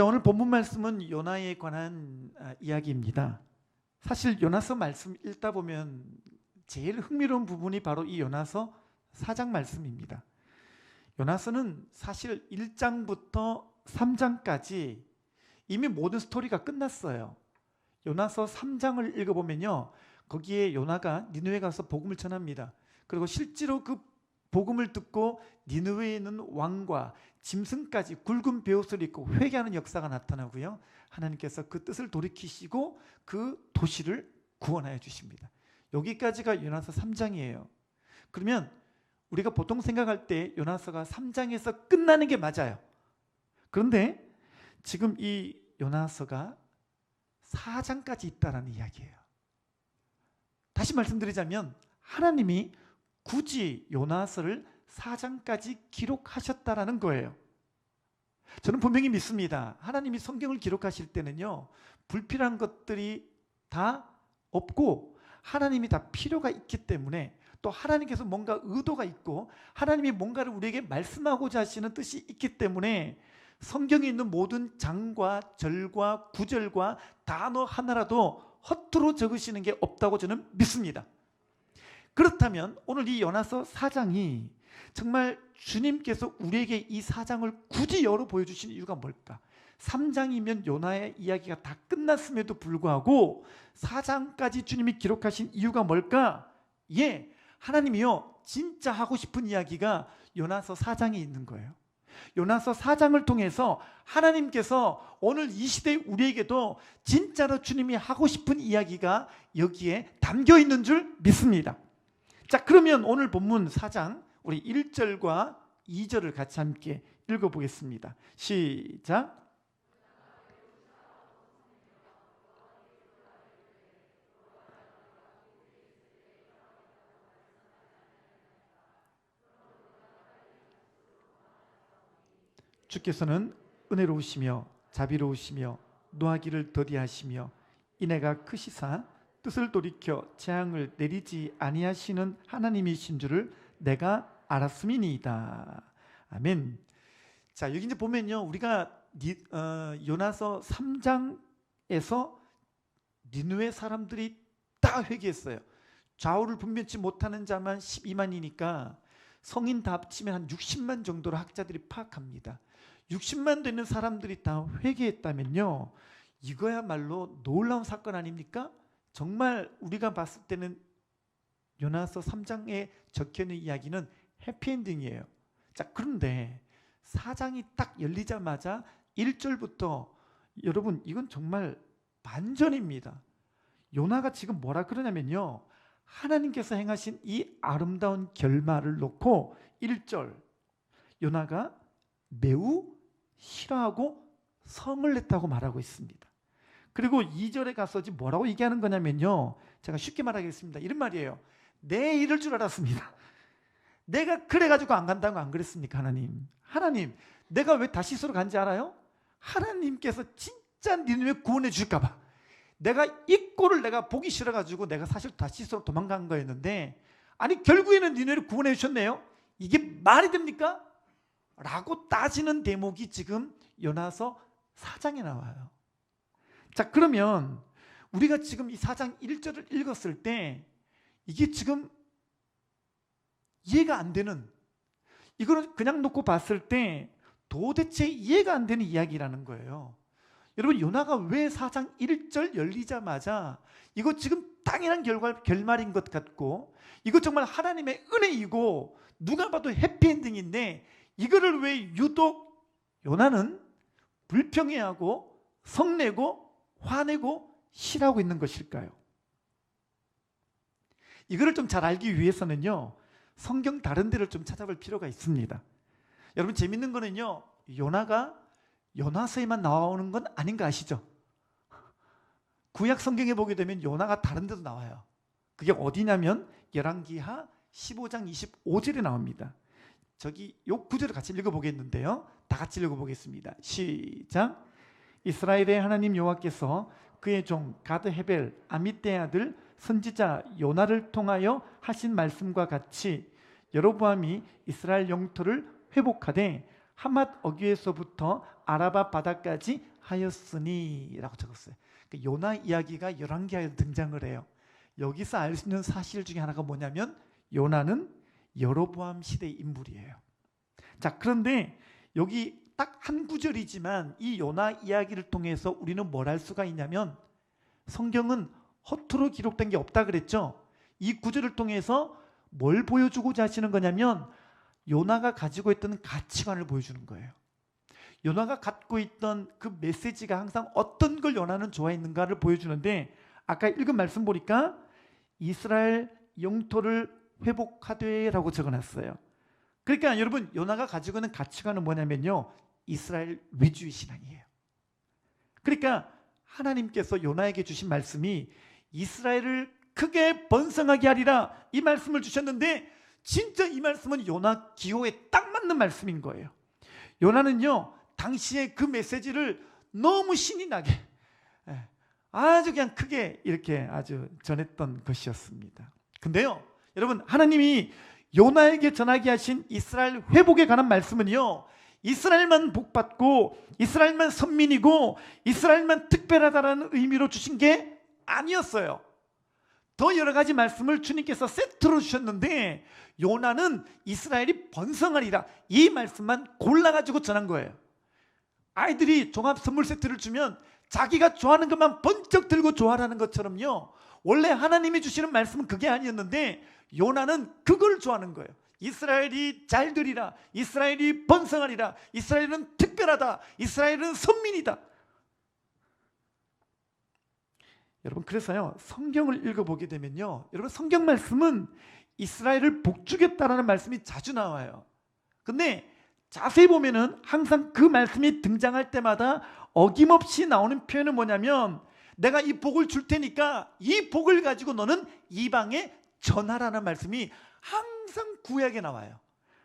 자, 오늘 본문 말씀은 요나에 관한 이야기입니다. 사실 요나서 말씀 읽다 보면 제일 흥미로운 부분이 바로 이 요나서 4장 말씀입니다. 요나서는 사실 1장부터 3장까지 이미 모든 스토리가 끝났어요. 요나서 3장을 읽어보면요, 거기에 요나가 니느웨에 가서 복음을 전합니다. 그리고 실제로 그 복음을 듣고 니느웨에 있는 왕과 짐승까지 굵은 베옷을 입고 회개하는 역사가 나타나고요, 하나님께서 그 뜻을 돌이키시고 그 도시를 구원하여 주십니다. 여기까지가 요나서 3장이에요. 그러면 우리가 보통 생각할 때 요나서가 3장에서 끝나는 게 맞아요. 그런데 지금 이 요나서가 4장까지 있다라는 이야기예요. 다시 말씀드리자면 하나님이 굳이 요나서를 4장까지 기록하셨다라는 거예요. 저는 분명히 믿습니다. 하나님이 성경을 기록하실 때는요, 불필요한 것들이 다 없고 하나님이 다 필요가 있기 때문에, 또 하나님께서 뭔가 의도가 있고 하나님이 뭔가를 우리에게 말씀하고자 하시는 뜻이 있기 때문에 성경에 있는 모든 장과 절과 구절과 단어 하나라도 허투루 적으시는 게 없다고 저는 믿습니다. 그렇다면 오늘 이 요나서 4장이 정말 주님께서 우리에게 이 4장을 굳이 열어 보여주신 이유가 뭘까? 3장이면 요나의 이야기가 다 끝났음에도 불구하고 4장까지 주님이 기록하신 이유가 뭘까? 예, 하나님이요, 진짜 하고 싶은 이야기가 요나서 4장에 있는 거예요. 요나서 4장을 통해서 하나님께서 오늘 이 시대 우리에게도 진짜로 주님이 하고 싶은 이야기가 여기에 담겨 있는 줄 믿습니다. 자, 그러면 오늘 본문 4장 우리 1절과 2절을 같이 함께 읽어보겠습니다. 시작. 주께서는 은혜로우시며 자비로우시며 노하기를 더디하시며 인애가 크시사 뜻을 돌이켜 재앙을 내리지 아니하시는 하나님이신 줄을 내가 알았음이니이다. 아멘. 자, 여기 이제 보면요, 우리가 요나서 3장에서 니느웨 사람들이 다 회개했어요. 좌우를 분별치 못하는 자만 12만이니까 성인 다 합치면 한 60만 정도로 학자들이 파악합니다. 60만 되는 사람들이 다 회개했다면요, 이거야말로 놀라운 사건 아닙니까? 정말 우리가 봤을 때는 요나서 3장에 적혀있는 이야기는 해피엔딩이에요. 자, 그런데 4장이 딱 열리자마자 1절부터 여러분, 이건 정말 반전입니다. 요나가 지금 뭐라 그러냐면요, 하나님께서 행하신 이 아름다운 결말을 놓고 1절, 요나가 매우 싫어하고 성을 냈다고 말하고 있습니다. 그리고 2절에 가서 뭐라고 얘기하는 거냐면요, 제가 쉽게 말하겠습니다. 이런 말이에요. 내 이럴 줄 알았습니다. 내가 그래가지고 안 간다고 안 그랬습니까? 하나님, 내가 왜 다시스로 간지 알아요? 하나님께서 진짜 니네 구원해 줄까봐. 내가 이 꼴을 내가 보기 싫어가지고 내가 사실 다시스로 도망간 거였는데, 아니 결국에는 니네를 구원해 주셨네요. 이게 말이 됩니까? 라고 따지는 대목이 지금 요나서 4장에 나와요. 자, 그러면 우리가 지금 이 4장 1절을 읽었을 때 이게 지금 이해가 안 되는, 이거는 그냥 놓고 봤을 때 도대체 이해가 안 되는 이야기라는 거예요. 여러분, 요나가 왜 4장 1절 열리자마자 이거 지금 당연한 결말인 것 같고, 이거 정말 하나님의 은혜이고 누가 봐도 해피엔딩인데, 이거를 왜 유독 요나는 불평해하고 성내고 화내고 싫어하고 있는 것일까요? 이거를 좀 잘 알기 위해서는요, 성경 다른 데를 좀 찾아볼 필요가 있습니다. 여러분, 재밌는 거는요, 요나가 요나서에만 나오는 건 아닌 거 아시죠? 구약 성경에 보게 되면 요나가 다른 데도 나와요. 그게 어디냐면 열왕기하 15장 25절에 나옵니다. 저기 요 구절을 같이 읽어보겠는데요, 다 같이 읽어보겠습니다. 시작. 이스라엘의 하나님 여호와께서 그의 종 가드 헤벨 아미떼의 아들 선지자 요나를 통하여 하신 말씀과 같이 여로보암이 이스라엘 영토를 회복하되 하맛 어귀에서부터 아라바 바다까지 하였으니 라고 적었어요. 요나 이야기가 열왕기하에 등장을 해요. 여기서 알 수 있는 사실 중에 하나가 뭐냐면 요나는 여로보암 시대의 인물이에요. 자, 그런데 여기 딱 한 구절이지만 이 요나 이야기를 통해서 우리는 뭘 할 수가 있냐면 성경은 허투루 기록된 게 없다 그랬죠. 이 구절을 통해서 뭘 보여주고자 하시는 거냐면 요나가 가지고 있던 가치관을 보여주는 거예요. 요나가 갖고 있던 그 메시지가 항상 어떤 걸 요나는 좋아했는가를 보여주는데 아까 읽은 말씀 보니까 이스라엘 영토를 회복하되 라고 적어놨어요. 그러니까 여러분 요나가 가지고 있는 가치관은 뭐냐면요, 이스라엘 위주의 신앙이에요. 그러니까 하나님께서 요나에게 주신 말씀이 이스라엘을 크게 번성하게 하리라 이 말씀을 주셨는데 진짜 이 말씀은 요나 기호에 딱 맞는 말씀인 거예요. 요나는요 당시에 그 메시지를 너무 신이 나게 아주 그냥 크게 이렇게 아주 전했던 것이었습니다. 근데요 여러분, 하나님이 요나에게 전하게 하신 이스라엘 회복에 관한 말씀은요 이스라엘만 복받고 이스라엘만 선민이고 이스라엘만 특별하다라는 의미로 주신 게 아니었어요. 더 여러 가지 말씀을 주님께서 세트로 주셨는데 요나는 이스라엘이 번성하리라 이 말씀만 골라가지고 전한 거예요. 아이들이 종합 선물 세트를 주면 자기가 좋아하는 것만 번쩍 들고 좋아하라는 것처럼요, 원래 하나님이 주시는 말씀은 그게 아니었는데 요나는 그걸 좋아하는 거예요. 이스라엘이 잘 되리라, 이스라엘이 번성하리라, 이스라엘은 특별하다, 이스라엘은 선민이다. 여러분, 그래서요 성경을 읽어보게 되면요 여러분, 성경 말씀은 이스라엘을 복주겠다라는 말씀이 자주 나와요. 근데 자세히 보면은 항상 그 말씀이 등장할 때마다 어김없이 나오는 표현은 뭐냐면 내가 이 복을 줄 테니까 이 복을 가지고 너는 이방에 전하라는 말씀이 항상 구약에 나와요.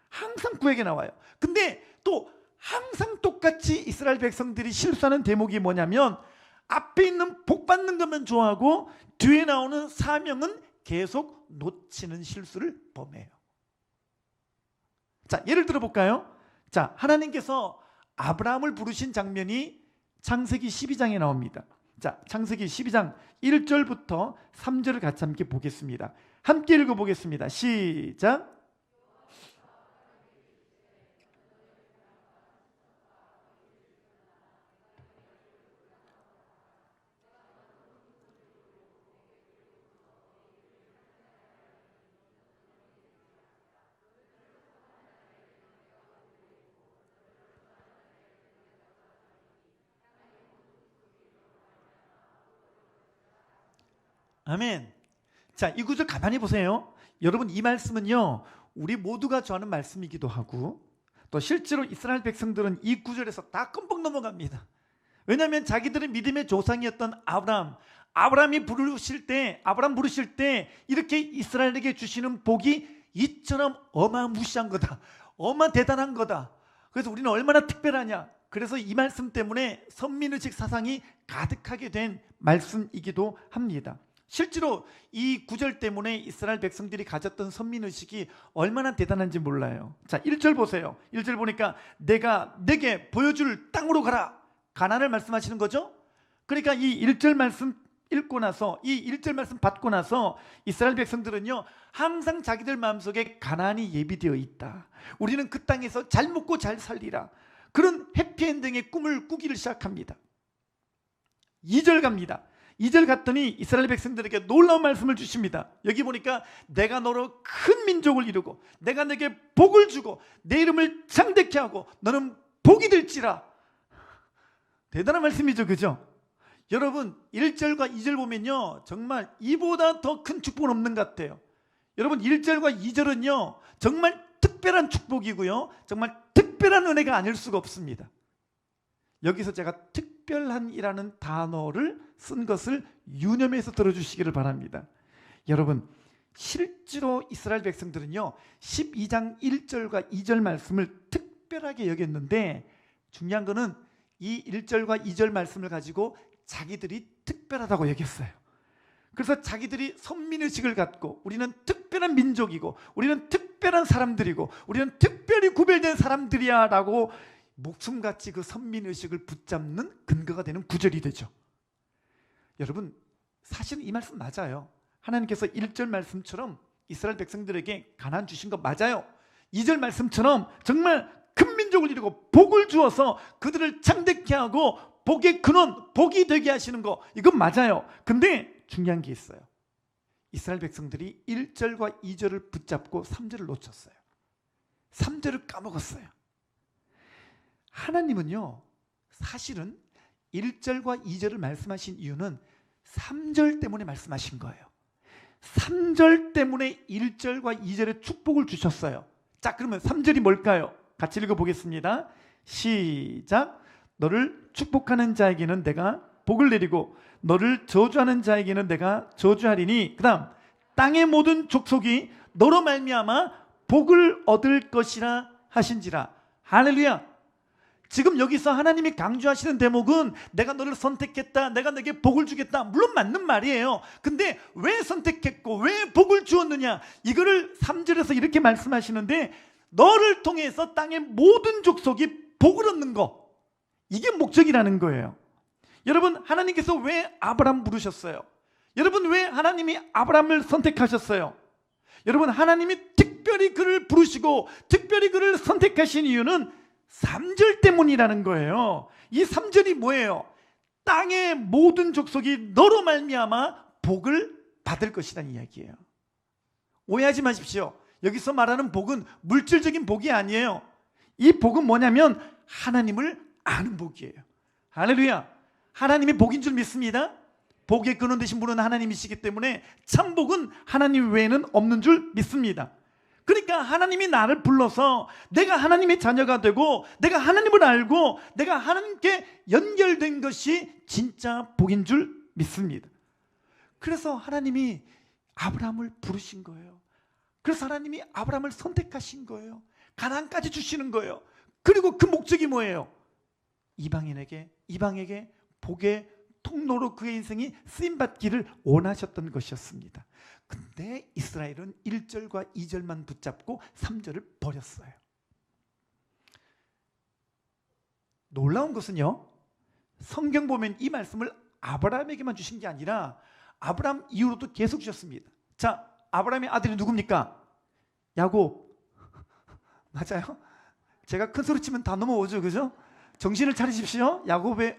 항상 구약에 나와요. 근데 또 항상 똑같이 이스라엘 백성들이 실수하는 대목이 뭐냐면 앞에 있는 복 받는 것만 좋아하고 뒤에 나오는 사명은 계속 놓치는 실수를 범해요. 자, 예를 들어 볼까요? 자, 하나님께서 아브라함을 부르신 장면이 창세기 12장에 나옵니다. 자, 창세기 12장 1절부터 3절을 같이 함께 보겠습니다. 함께 읽어보겠습니다. 시작. 아멘. 자, 이 구절 가만히 보세요. 여러분, 이 말씀은요 우리 모두가 좋아하는 말씀이기도 하고 또 실제로 이스라엘 백성들은 이 구절에서 다 끔뻑 넘어갑니다. 왜냐하면 자기들의 믿음의 조상이었던 아브라함이 부르실 때, 아브라함 부르실 때 이렇게 이스라엘에게 주시는 복이 이처럼 어마무시한 거다, 어마 대단한 거다. 그래서 우리는 얼마나 특별하냐. 그래서 이 말씀 때문에 선민의식 사상이 가득하게 된 말씀이기도 합니다. 실제로 이 구절 때문에 이스라엘 백성들이 가졌던 선민의식이 얼마나 대단한지 몰라요. 자, 1절 보세요. 1절 보니까 내가 내게 보여줄 땅으로 가라, 가나안을 말씀하시는 거죠. 그러니까 이 1절 말씀 읽고 나서, 이 1절 말씀 받고 나서 이스라엘 백성들은요 항상 자기들 마음속에 가나안이 예비되어 있다, 우리는 그 땅에서 잘 먹고 잘 살리라, 그런 해피엔딩의 꿈을 꾸기를 시작합니다. 2절 갑니다. 2절 갔더니 이스라엘 백성들에게 놀라운 말씀을 주십니다. 여기 보니까 내가 너로 큰 민족을 이루고 내가 내게 복을 주고 내 이름을 창대케 하고 너는 복이 될지라. 대단한 말씀이죠, 그죠? 여러분, 1절과 2절 보면요 정말 이보다 더 큰 축복은 없는 것 같아요. 여러분, 1절과 2절은요 정말 특별한 축복이고요 정말 특별한 은혜가 아닐 수가 없습니다. 여기서 제가 특별한이라는 단어를 쓴 것을 유념해서 들어주시기를 바랍니다. 여러분, 실제로 이스라엘 백성들은요 12장 1절과 2절 말씀을 특별하게 여겼는데 중요한 거는 이 1절과 2절 말씀을 가지고 자기들이 특별하다고 여겼어요. 그래서 자기들이 선민의식을 갖고 우리는 특별한 민족이고 우리는 특별한 사람들이고 우리는 특별히 구별된 사람들이야 라고 목숨같이 그 선민의식을 붙잡는 근거가 되는 구절이 되죠. 여러분, 사실은 이 말씀 맞아요. 하나님께서 1절 말씀처럼 이스라엘 백성들에게 가나안 주신 거 맞아요. 2절 말씀처럼 정말 큰 민족을 이루고 복을 주어서 그들을 창대케 하고 복의 근원, 복이 되게 하시는 거, 이건 맞아요. 근데 중요한 게 있어요. 이스라엘 백성들이 1절과 2절을 붙잡고 3절을 놓쳤어요. 3절을 까먹었어요. 하나님은요, 사실은 1절과 2절을 말씀하신 이유는 3절 때문에 말씀하신 거예요. 3절 때문에 1절과 2절의 축복을 주셨어요. 자, 그러면 3절이 뭘까요? 같이 읽어보겠습니다. 시작. 너를 축복하는 자에게는 내가 복을 내리고 너를 저주하는 자에게는 내가 저주하리니, 그 다음 땅의 모든 족속이 너로 말미암아 복을 얻을 것이라 하신지라. 할렐루야. 지금 여기서 하나님이 강조하시는 대목은 내가 너를 선택했다, 내가 너에게 복을 주겠다, 물론 맞는 말이에요. 근데 왜 선택했고 왜 복을 주었느냐, 이거를 3절에서 이렇게 말씀하시는데, 너를 통해서 땅의 모든 족속이 복을 얻는 거, 이게 목적이라는 거예요. 여러분, 하나님께서 왜 아브라함 부르셨어요? 여러분, 왜 하나님이 아브라함을 선택하셨어요? 여러분, 하나님이 특별히 그를 부르시고 특별히 그를 선택하신 이유는 3절 때문이라는 거예요. 이 3절이 뭐예요? 땅의 모든 족속이 너로 말미암아 복을 받을 것이라는 이야기예요. 오해하지 마십시오. 여기서 말하는 복은 물질적인 복이 아니에요. 이 복은 뭐냐면 하나님을 아는 복이에요. 할렐루야. 하나님이 복인 줄 믿습니다. 복의 근원 되신 분은 하나님이시기 때문에 참 복은 하나님 외에는 없는 줄 믿습니다. 그러니까 하나님이 나를 불러서 내가 하나님의 자녀가 되고 내가 하나님을 알고 내가 하나님께 연결된 것이 진짜 복인 줄 믿습니다. 그래서 하나님이 아브라함을 부르신 거예요. 그래서 하나님이 아브라함을 선택하신 거예요. 가나안까지 주시는 거예요. 그리고 그 목적이 뭐예요? 이방에게 복의 통로로 그의 인생이 쓰임받기를 원하셨던 것이었습니다. 근데 이스라엘은 1절과 2절만 붙잡고 3절을 버렸어요. 놀라운 것은요, 성경 보면 이 말씀을 아브라함에게만 주신 게 아니라 아브라함 이후로도 계속 주셨습니다. 자, 아브라함의 아들이 누굽니까? 야곱. 맞아요? 제가 큰 소리 치면 다 넘어오죠, 그죠? 정신을 차리십시오.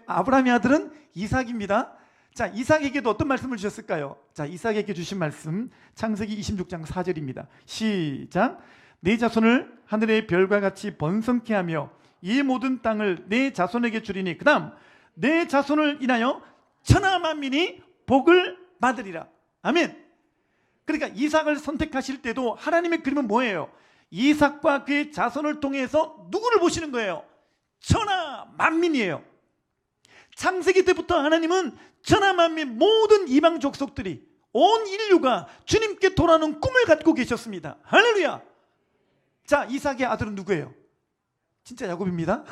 아브라함의 아들은 이삭입니다. 자, 이삭에게도 어떤 말씀을 주셨을까요? 자, 이삭에게 주신 말씀 창세기 26장 4절입니다. 시작. 네 자손을 하늘의 별과 같이 번성케 하며 이 모든 땅을 네 자손에게 주리니, 그 다음 네 자손을 인하여 천하 만민이 복을 받으리라. 아멘. 그러니까 이삭을 선택하실 때도 하나님의 그림은 뭐예요? 이삭과 그의 자손을 통해서 누구를 보시는 거예요? 천하 만민이에요. 창세기 때부터 하나님은 천하 만민, 모든 이방 족속들이, 온 인류가 주님께 돌아오는 꿈을 갖고 계셨습니다. 할렐루야. 자, 이삭의 아들은 누구예요? 진짜 야곱입니다.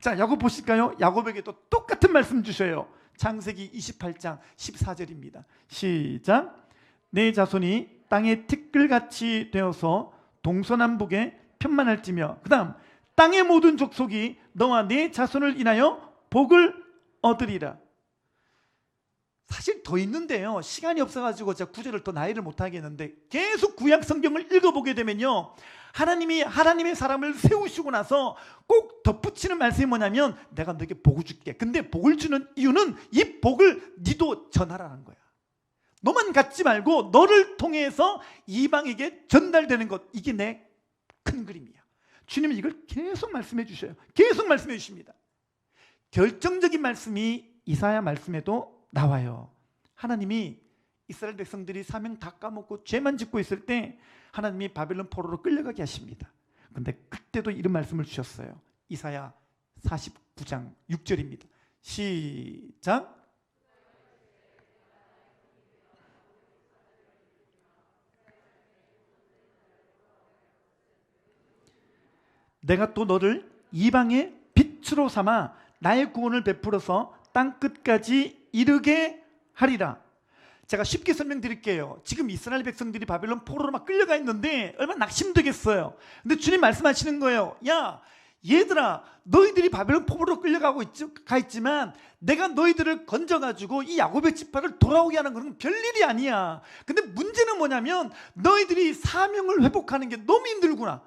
자, 야곱 보실까요? 야곱에게도 똑같은 말씀 주셔요. 창세기 28장 14절입니다. 시작. 내 자손이 땅의 티끌같이 되어서 동서남북에 편만할지며, 그 다음 땅의 모든 족속이 너와 네 자손을 인하여 복을 얻으리라. 사실 더 있는데요, 시간이 없어가지고 제가 구절을 더 나열을 못하겠는데, 계속 구약 성경을 읽어보게 되면요, 하나님이 하나님의 사람을 세우시고 나서 꼭 덧붙이는 말씀이 뭐냐면 내가 너에게 복을 줄게. 근데 복을 주는 이유는 이 복을 니도 전하라는 거야. 너만 갖지 말고 너를 통해서 이방에게 전달되는 것, 이게 내 큰 그림이야. 주님은 이걸 계속 말씀해 주셔요. 계속 말씀해 주십니다. 결정적인 말씀이 이사야 말씀에도 나와요. 하나님이 이스라엘 백성들이 사명 다 까먹고 죄만 짓고 있을 때 하나님이 바벨론 포로로 끌려가게 하십니다. 근데 그때도 이런 말씀을 주셨어요. 이사야 49장 6절입니다. 시작. 내가 또 너를 이방의 빛으로 삼아 나의 구원을 베풀어서 땅 끝까지 이르게 하리라. 제가 쉽게 설명드릴게요. 지금 이스라엘 백성들이 바벨론 포로로 막 끌려가 있는데 얼마나 낙심되겠어요. 근데 주님 말씀하시는 거예요. 야, 얘들아, 너희들이 바벨론 포로로 끌려가고 있지만 내가 너희들을 건져가지고 이 야곱의 지파를 돌아오게 하는 건 별일이 아니야. 근데 문제는 뭐냐면 너희들이 사명을 회복하는 게 너무 힘들구나.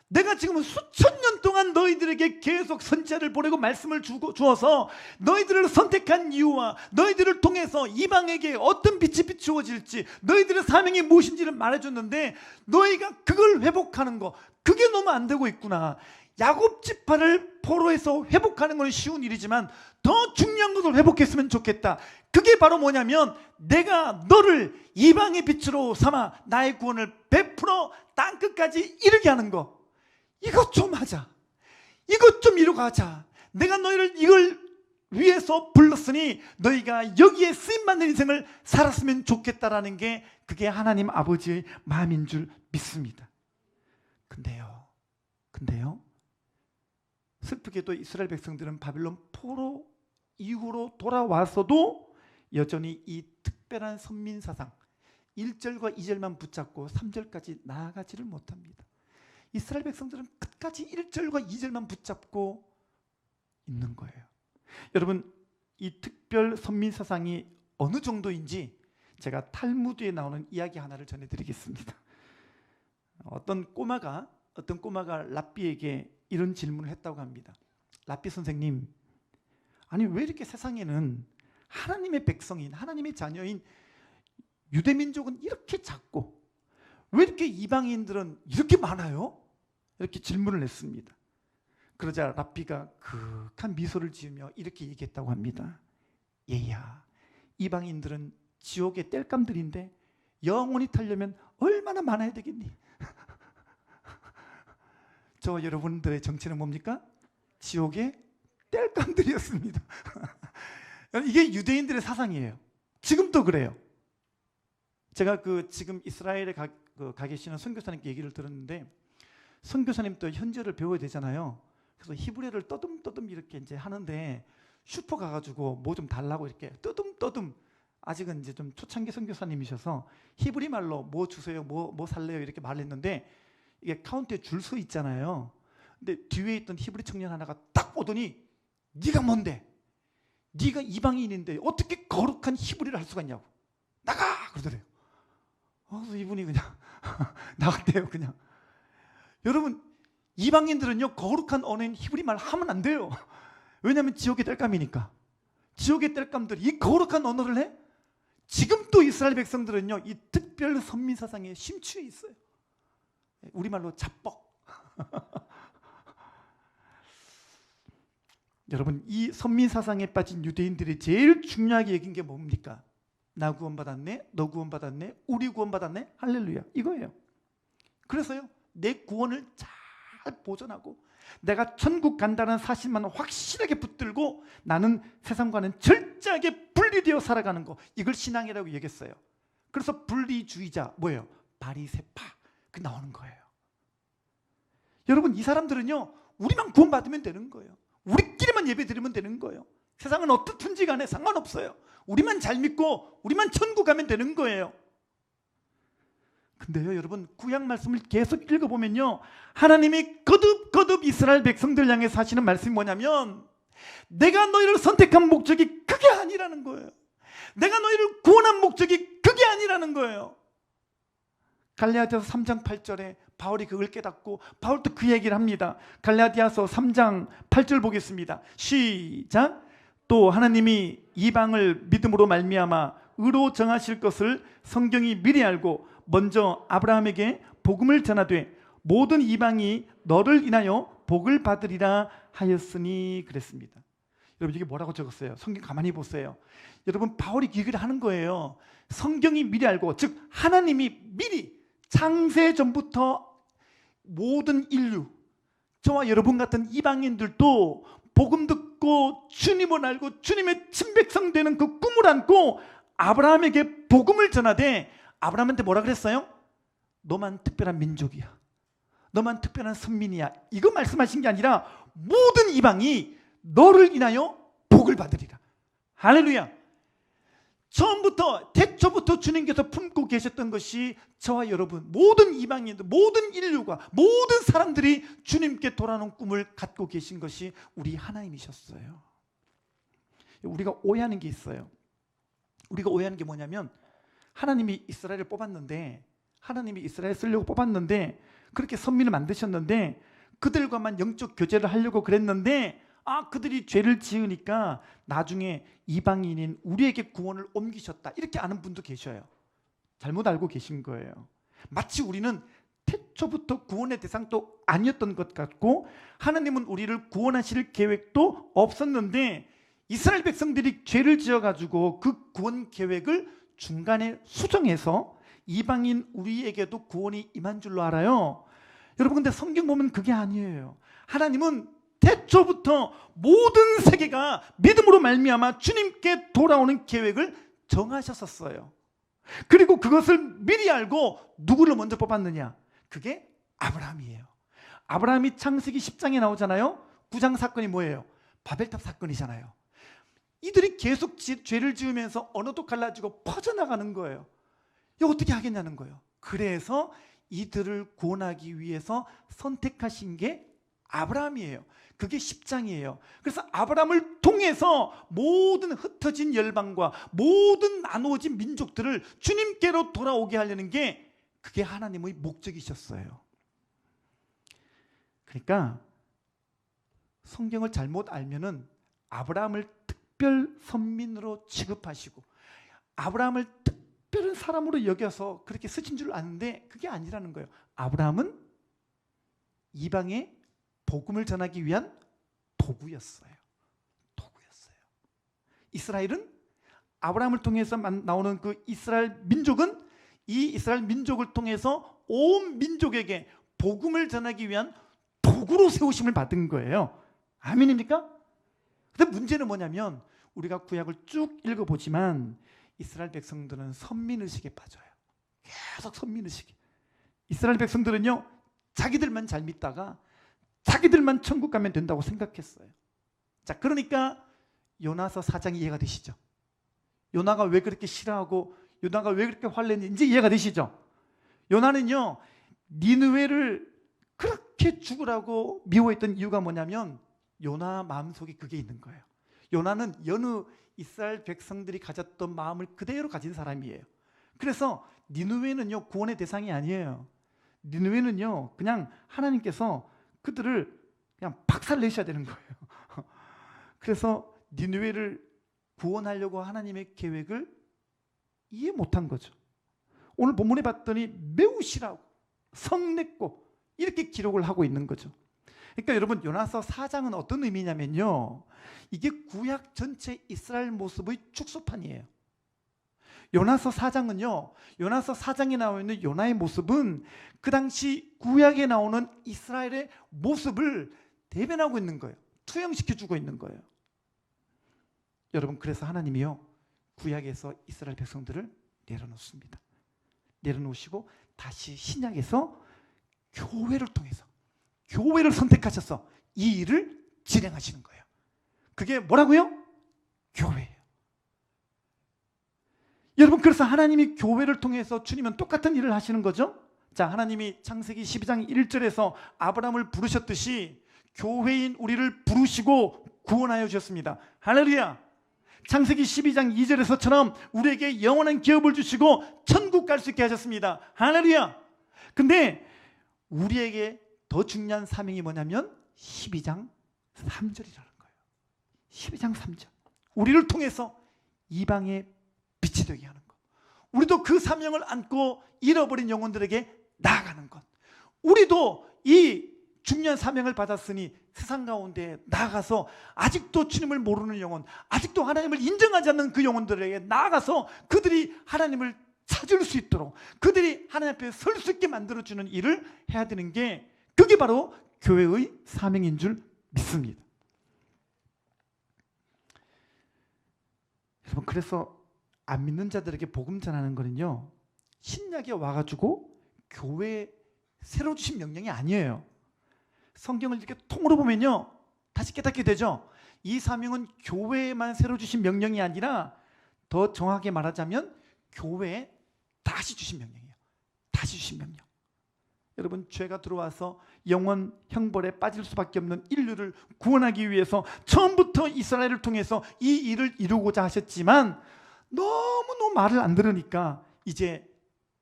내가 지금 수천 년 동안 너희들에게 계속 선지자를 보내고 말씀을 주어서 너희들을 선택한 이유와 너희들을 통해서 이방에게 어떤 빛이 비추어질지 너희들의 사명이 무엇인지를 말해줬는데 너희가 그걸 회복하는 거, 그게 너무 안 되고 있구나. 야곱 지파를 포로에서 회복하는 건 쉬운 일이지만 더 중요한 것을 회복했으면 좋겠다. 그게 바로 뭐냐면 내가 너를 이방의 빛으로 삼아 나의 구원을 베풀어 땅끝까지 이르게 하는 거. 이것 좀 하자. 이것 좀 이루고 하자. 내가 너희를 이걸 위해서 불렀으니 너희가 여기에 쓰임받는 인생을 살았으면 좋겠다라는 게 그게 하나님 아버지의 마음인 줄 믿습니다. 근데요 슬프게도 이스라엘 백성들은 바벨론 포로 이후로 돌아와서도 여전히 이 특별한 선민사상 1절과 2절만 붙잡고 3절까지 나아가지를 못합니다. 이스라엘 백성들은 끝까지 1절과 2절만 붙잡고 있는 거예요. 여러분, 이 특별 선민사상이 어느 정도인지 제가 탈무드에 나오는 이야기 하나를 전해드리겠습니다. 어떤 꼬마가 랍비에게 이런 질문을 했다고 합니다. 랍비 선생님, 아니 왜 이렇게 세상에는 하나님의 백성인, 하나님의 자녀인 유대민족은 이렇게 작고 왜 이렇게 이방인들은 이렇게 많아요? 이렇게 질문을 했습니다. 그러자 랍비가 극한 미소를 지으며 이렇게 얘기했다고 합니다. 얘야, 이방인들은 지옥의 땔감들인데 영원히 타려면 얼마나 많아야 되겠니? 저 여러분들의 정체는 뭡니까? 지옥의 땔감들이었습니다. 이게 유대인들의 사상이에요. 지금도 그래요. 제가 지금 이스라엘에 가 계시는 선교사님께 얘기를 들었는데, 선교사님도 현지어를 배워야 되잖아요. 그래서 히브리어를 떠듬떠듬 이렇게 이제 하는데 슈퍼 가가지고 뭐 좀 달라고 이렇게 떠듬떠듬, 아직은 이제 좀 초창기 선교사님이셔서 히브리 말로 뭐 주세요, 뭐 살래요 이렇게 말했는데 이게 카운트에 줄 서 있잖아요. 근데 뒤에 있던 히브리 청년 하나가 딱 보더니 네가 뭔데? 네가 이방인인데 어떻게 거룩한 히브리를 할 수가 있냐고. 나가! 그러더래요. 그래서 이분이 그냥 나갔대요. 그냥. 여러분, 이방인들은요 거룩한 언어인 히브리 말 하면 안 돼요. 왜냐하면 지옥의 땔감이니까. 지옥의 땔감들이 이 거룩한 언어를 해? 지금도 이스라엘 백성들은요 이 특별 선민사상에 심취해 있어요. 우리말로 잡뻑. 여러분, 이 선민사상에 빠진 유대인들이 제일 중요하게 여긴 게 뭡니까? 나 구원받았네, 너 구원받았네, 우리 구원받았네, 할렐루야, 이거예요. 그래서요 내 구원을 잘 보존하고 내가 천국 간다는 사실만 확실하게 붙들고 나는 세상과는 철저하게 분리되어 살아가는 거, 이걸 신앙이라고 얘기했어요. 그래서 분리주의자 뭐예요? 바리새파, 그 나오는 거예요. 여러분, 이 사람들은요 우리만 구원받으면 되는 거예요. 우리끼리만 예배 드리면 되는 거예요. 세상은 어떻든지 간에 상관없어요. 우리만 잘 믿고 우리만 천국 가면 되는 거예요. 근데요 여러분, 구약 말씀을 계속 읽어보면요 하나님이 거듭 이스라엘 백성들 향해서 하시는 말씀이 뭐냐면 내가 너희를 선택한 목적이 그게 아니라는 거예요. 내가 너희를 구원한 목적이 그게 아니라는 거예요. 갈라디아서 3장 8절에 바울이 그걸 깨닫고 바울도 그 얘기를 합니다. 갈라디아서 3장 8절 보겠습니다. 시작. 또 하나님이 이방을 믿음으로 말미암아 의로 정하실 것을 성경이 미리 알고 먼저 아브라함에게 복음을 전하되 모든 이방이 너를 인하여 복을 받으리라 하였으니 그랬습니다. 여러분, 이게 뭐라고 적었어요? 성경 가만히 보세요. 여러분, 바울이 얘기를 하는 거예요. 성경이 미리 알고, 즉 하나님이 미리 창세 전부터 모든 인류, 저와 여러분 같은 이방인들도 복음 듣고 주님을 알고 주님의 친백성 되는 그 꿈을 안고 아브라함에게 복음을 전하되, 아브라함한테 뭐라 그랬어요? 너만 특별한 민족이야, 너만 특별한 선민이야, 이거 말씀하신 게 아니라 모든 이방이 너를 인하여 복을 받으리라. 할렐루야. 처음부터 태초부터 주님께서 품고 계셨던 것이 저와 여러분, 모든 이방인들, 모든 인류가, 모든 사람들이 주님께 돌아오는 꿈을 갖고 계신 것이 우리 하나님이셨어요. 우리가 오해하는 게 있어요. 우리가 오해하는 게 뭐냐면, 하나님이 이스라엘을 뽑았는데, 하나님이 이스라엘 쓰려고 뽑았는데, 그렇게 선민을 만드셨는데, 그들과만 영적 교제를 하려고 그랬는데, 그들이 죄를 지으니까 나중에 이방인인 우리에게 구원을 옮기셨다, 이렇게 아는 분도 계셔요. 잘못 알고 계신 거예요. 마치 우리는 태초부터 구원의 대상도 아니었던 것 같고, 하나님은 우리를 구원하실 계획도 없었는데, 이스라엘 백성들이 죄를 지어가지고 그 구원 계획을 중간에 수정해서 이방인 우리에게도 구원이 임한 줄로 알아요. 여러분, 근데 성경 보면 그게 아니에요. 하나님은 태초부터 모든 세계가 믿음으로 말미암아 주님께 돌아오는 계획을 정하셨었어요. 그리고 그것을 미리 알고 누구를 먼저 뽑았느냐? 그게 아브라함이에요. 아브라함이 창세기 10장에 나오잖아요. 9장 사건이 뭐예요? 바벨탑 사건이잖아요. 이들이 계속 죄를 지으면서 언어도 갈라지고 퍼져나가는 거예요. 이거 어떻게 하겠냐는 거예요. 그래서 이들을 구원하기 위해서 선택하신 게 아브라함이에요. 그게 10장이에요. 그래서 아브라함을 통해서 모든 흩어진 열방과 모든 나누어진 민족들을 주님께로 돌아오게 하려는 게, 그게 하나님의 목적이셨어요. 그러니까 성경을 잘못 알면은 아브라함을 특별 선민으로 취급하시고 아브라함을 특별한 사람으로 여겨서 그렇게 쓰신 줄 아는데, 그게 아니라는 거예요. 아브라함은 이방에 복음을 전하기 위한 도구였어요. 이스라엘은, 아브라함을 통해서 나오는 그 이스라엘 민족은, 이 이스라엘 민족을 통해서 온 민족에게 복음을 전하기 위한 도구로 세우심을 받은 거예요. 아멘입니까? 근데 문제는 뭐냐면, 우리가 구약을 쭉 읽어보지만 이스라엘 백성들은 선민의식에 빠져요. 계속 선민의식에. 이스라엘 백성들은요, 자기들만 잘 믿다가 자기들만 천국 가면 된다고 생각했어요. 자, 그러니까 요나서 4장 이해가 되시죠? 요나가 왜 그렇게 싫어하고 요나가 왜 그렇게 화냈는지 이제 이해가 되시죠? 요나는요, 니느웨를 그렇게 죽으라고 미워했던 이유가 뭐냐면, 요나 마음속에 그게 있는 거예요. 요나는 여느 이스라엘 백성들이 가졌던 마음을 그대로 가진 사람이에요. 그래서 니느웨는요, 구원의 대상이 아니에요. 니느웨는요, 그냥 하나님께서 그들을 그냥 박살내셔야 되는 거예요. 그래서 니느웨를 구원하려고 하나님의 계획을 이해 못한 거죠. 오늘 본문에 봤더니 매우 싫어하고 성냈고 이렇게 기록을 하고 있는 거죠. 그러니까 여러분, 요나서 4장은 어떤 의미냐면요, 이게 구약 전체 이스라엘 모습의 축소판이에요. 요나서 4장은요, 요나서 4장에 나와 있는 요나의 모습은 그 당시 구약에 나오는 이스라엘의 모습을 대변하고 있는 거예요. 투영시켜주고 있는 거예요. 여러분, 그래서 하나님이요, 구약에서 이스라엘 백성들을 내려놓습니다. 내려놓으시고 다시 신약에서 교회를 통해서, 교회를 선택하셔서 이 일을 진행하시는 거예요. 그게 뭐라고요? 교회예요. 여러분, 그래서 하나님이 교회를 통해서 주님은 똑같은 일을 하시는 거죠. 자, 하나님이 창세기 12장 1절에서 아브라함을 부르셨듯이 교회인 우리를 부르시고 구원하여 주셨습니다. 할렐루야. 창세기 12장 2절에서처럼 우리에게 영원한 기업을 주시고 천국 갈 수 있게 하셨습니다. 할렐루야. 근데 우리에게 더 중요한 사명이 뭐냐면 12장 3절이라는 거예요. 12장 3절. 우리를 통해서 이방의 빛이 되게 하는 것. 우리도 그 사명을 안고 잃어버린 영혼들에게 나아가는 것. 우리도 이 중요한 사명을 받았으니 세상 가운데 나아가서 아직도 주님을 모르는 영혼, 아직도 하나님을 인정하지 않는 그 영혼들에게 나아가서 그들이 하나님을 찾을 수 있도록, 그들이 하나님 앞에 설 수 있게 만들어주는 일을 해야 되는 게, 그게 바로 교회의 사명인 줄 믿습니다. 여러분, 그래서 안 믿는 자들에게 복음 전하는 거는요, 신약에 와가지고 교회 새로 주신 명령이 아니에요. 성경을 이렇게 통으로 보면요, 다시 깨닫게 되죠. 이 사명은 교회에만 새로 주신 명령이 아니라 더 정확하게 말하자면 교회에 다시 주신 명령이에요. 다시 주신 명령. 여러분, 죄가 들어와서 영원 형벌에 빠질 수밖에 없는 인류를 구원하기 위해서 처음부터 이스라엘을 통해서 이 일을 이루고자 하셨지만 너무너무 말을 안 들으니까 이제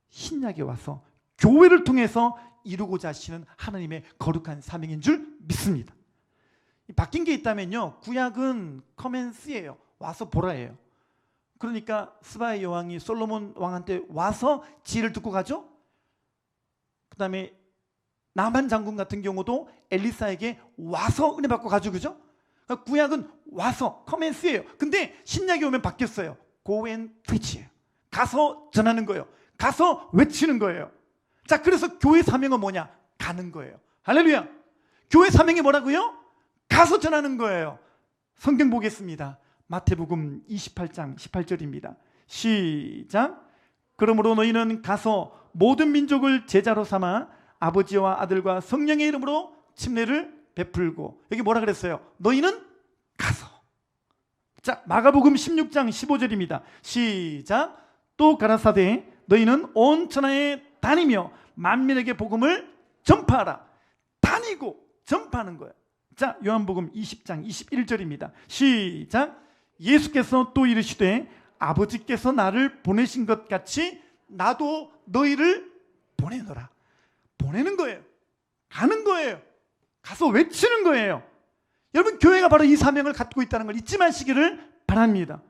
신약에 와서 교회를 통해서 이루고자 하시는 하나님의 거룩한 사명인 줄 믿습니다. 바뀐 게 있다면요, 구약은 커맨스예요. 와서 보라예요. 그러니까 스바의 여왕이 솔로몬 왕한테 와서 지혜를 듣고 가죠. 그 다음에 나만 장군 같은 경우도 엘리사에게 와서 은혜 받고 가죠. 그죠? 그러니까 구약은 와서 커맨스예요. 근데 신약에 오면 바뀌었어요. Go and preach예요. 가서 전하는 거예요. 가서 외치는 거예요. 자, 그래서 교회 사명은 뭐냐? 가는 거예요. 할렐루야. 교회 사명이 뭐라고요? 가서 전하는 거예요. 성경 보겠습니다. 마태복음 28장 18절입니다. 시작. 그러므로 너희는 가서 모든 민족을 제자로 삼아 아버지와 아들과 성령의 이름으로 침례를 베풀고, 여기 뭐라 그랬어요? 너희는 가서. 자, 마가복음 16장 15절입니다. 시작. 또 가라사대 너희는 온 천하에 다니며 만민에게 복음을 전파하라. 다니고 전파하는 거예요. 자, 요한복음 20장 21절입니다. 시작. 예수께서 또 이르시되 아버지께서 나를 보내신 것 같이 나도 너희를 보내노라. 보내는 거예요. 가는 거예요. 가서 외치는 거예요. 여러분, 교회가 바로 이 사명을 갖고 있다는 걸 잊지 마시기를 바랍니다.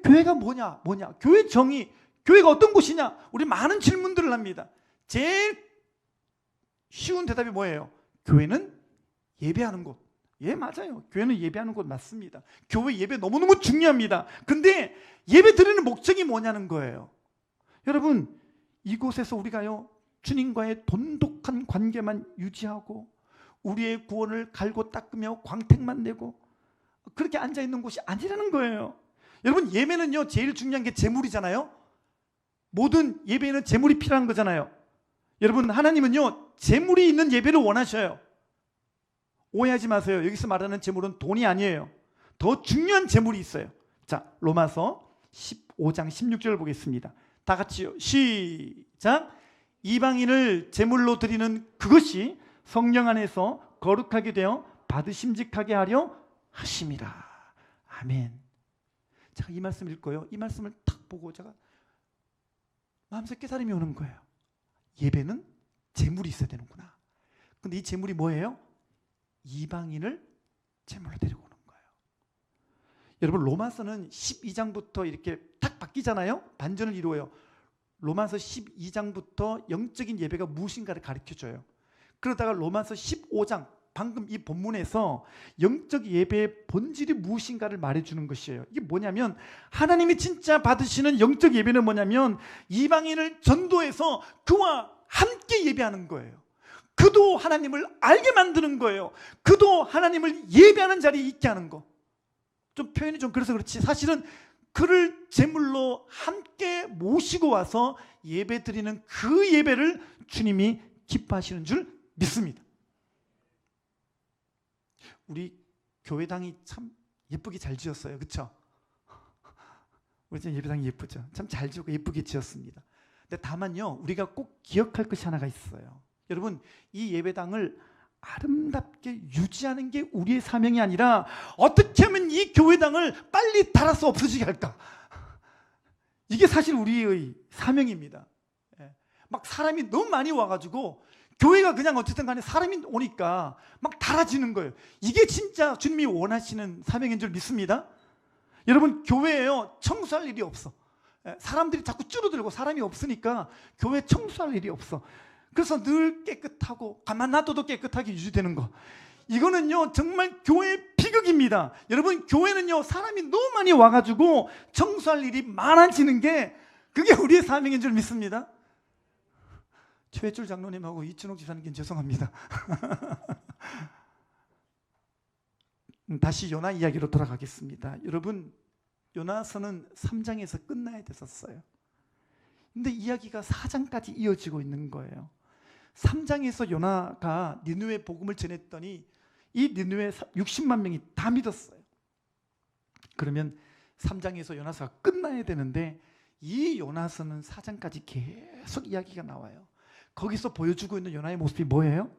교회가 뭐냐? 교회 정의, 교회가 어떤 곳이냐? 우리 많은 질문들을 합니다. 제일 쉬운 대답이 뭐예요? 교회는 예배하는 곳. 예, 맞아요. 교회는 예배하는 곳 맞습니다. 교회 예배 너무너무 중요합니다. 근데 예배 드리는 목적이 뭐냐는 거예요. 여러분, 이곳에서 우리가요, 주님과의 돈독한 관계만 유지하고 우리의 구원을 갈고 닦으며 광택만 내고 그렇게 앉아있는 곳이 아니라는 거예요. 여러분, 예배는요, 제일 중요한 게 재물이잖아요. 모든 예배에는 재물이 필요한 거잖아요. 여러분, 하나님은요, 재물이 있는 예배를 원하셔요. 오해하지 마세요. 여기서 말하는 재물은 돈이 아니에요. 더 중요한 재물이 있어요. 자, 로마서 15장 16절을 보겠습니다. 다 같이요. 시작. 이방인을 제물로 드리는 그것이 성령 안에서 거룩하게 되어 받으심직하게 하려 하심이라. 아멘. 제가 이 말씀 읽고요, 이 말씀을 탁 보고 제가 마음속 깨달음이 오는 거예요. 예배는 제물이 있어야 되는구나. 근데 이 제물이 뭐예요? 이방인을 제물로 데리고 오는 거예요. 여러분, 로마서는 12장부터 이렇게 탁 바뀌잖아요. 반전을 이루어요. 로마서 12장부터 영적인 예배가 무엇인가를 가르쳐줘요. 그러다가 로마서 15장, 방금 이 본문에서 영적 예배의 본질이 무엇인가를 말해주는 것이에요. 이게 뭐냐면, 하나님이 진짜 받으시는 영적 예배는 뭐냐면 이방인을 전도해서 그와 함께 예배하는 거예요. 그도 하나님을 알게 만드는 거예요. 그도 하나님을 예배하는 자리에 있게 하는 거. 좀 표현이 좀 그래서 그렇지, 사실은 그를 제물로 함께 모시고 와서 예배 드리는 그 예배를 주님이 기뻐하시는 줄 믿습니다. 우리 교회당이 참 예쁘게 잘 지었어요. 그렇죠? 우리 예배당이 예쁘죠? 참 잘 지었고 예쁘게 지었습니다. 근데 다만요, 우리가 꼭 기억할 것이 하나가 있어요. 여러분, 이 예배당을 아름답게 유지하는 게 우리의 사명이 아니라 어떻게 하면 이 교회당을 빨리 닳아서 없어지게 할까? 이게 사실 우리의 사명입니다. 막 사람이 너무 많이 와가지고 교회가 그냥 어쨌든 간에 사람이 오니까 막 닳아지는 거예요. 이게 진짜 주님이 원하시는 사명인 줄 믿습니다. 여러분, 교회에요, 청소할 일이 없어. 사람들이 자꾸 줄어들고 사람이 없으니까 교회 청소할 일이 없어. 그래서 늘 깨끗하고 가만 놔둬도 깨끗하게 유지되는 거, 이거는요 정말 교회의 비극입니다. 여러분, 교회는요 사람이 너무 많이 와가지고 청소할 일이 많아지는 게 그게 우리의 사명인 줄 믿습니다. 최혜출 장로님하고 이춘옥 지사님께 죄송합니다. 다시 요나 이야기로 돌아가겠습니다. 여러분, 요나서는 3장에서 끝나야 됐었어요. 근데 이야기가 4장까지 이어지고 있는 거예요. 3장에서 요나가 니느웨 복음을 전했더니 이 니느웨 60만 명이 다 믿었어요. 그러면 3장에서 요나서가 끝나야 되는데 이 요나서는 4장까지 계속 이야기가 나와요. 거기서 보여주고 있는 요나의 모습이 뭐예요?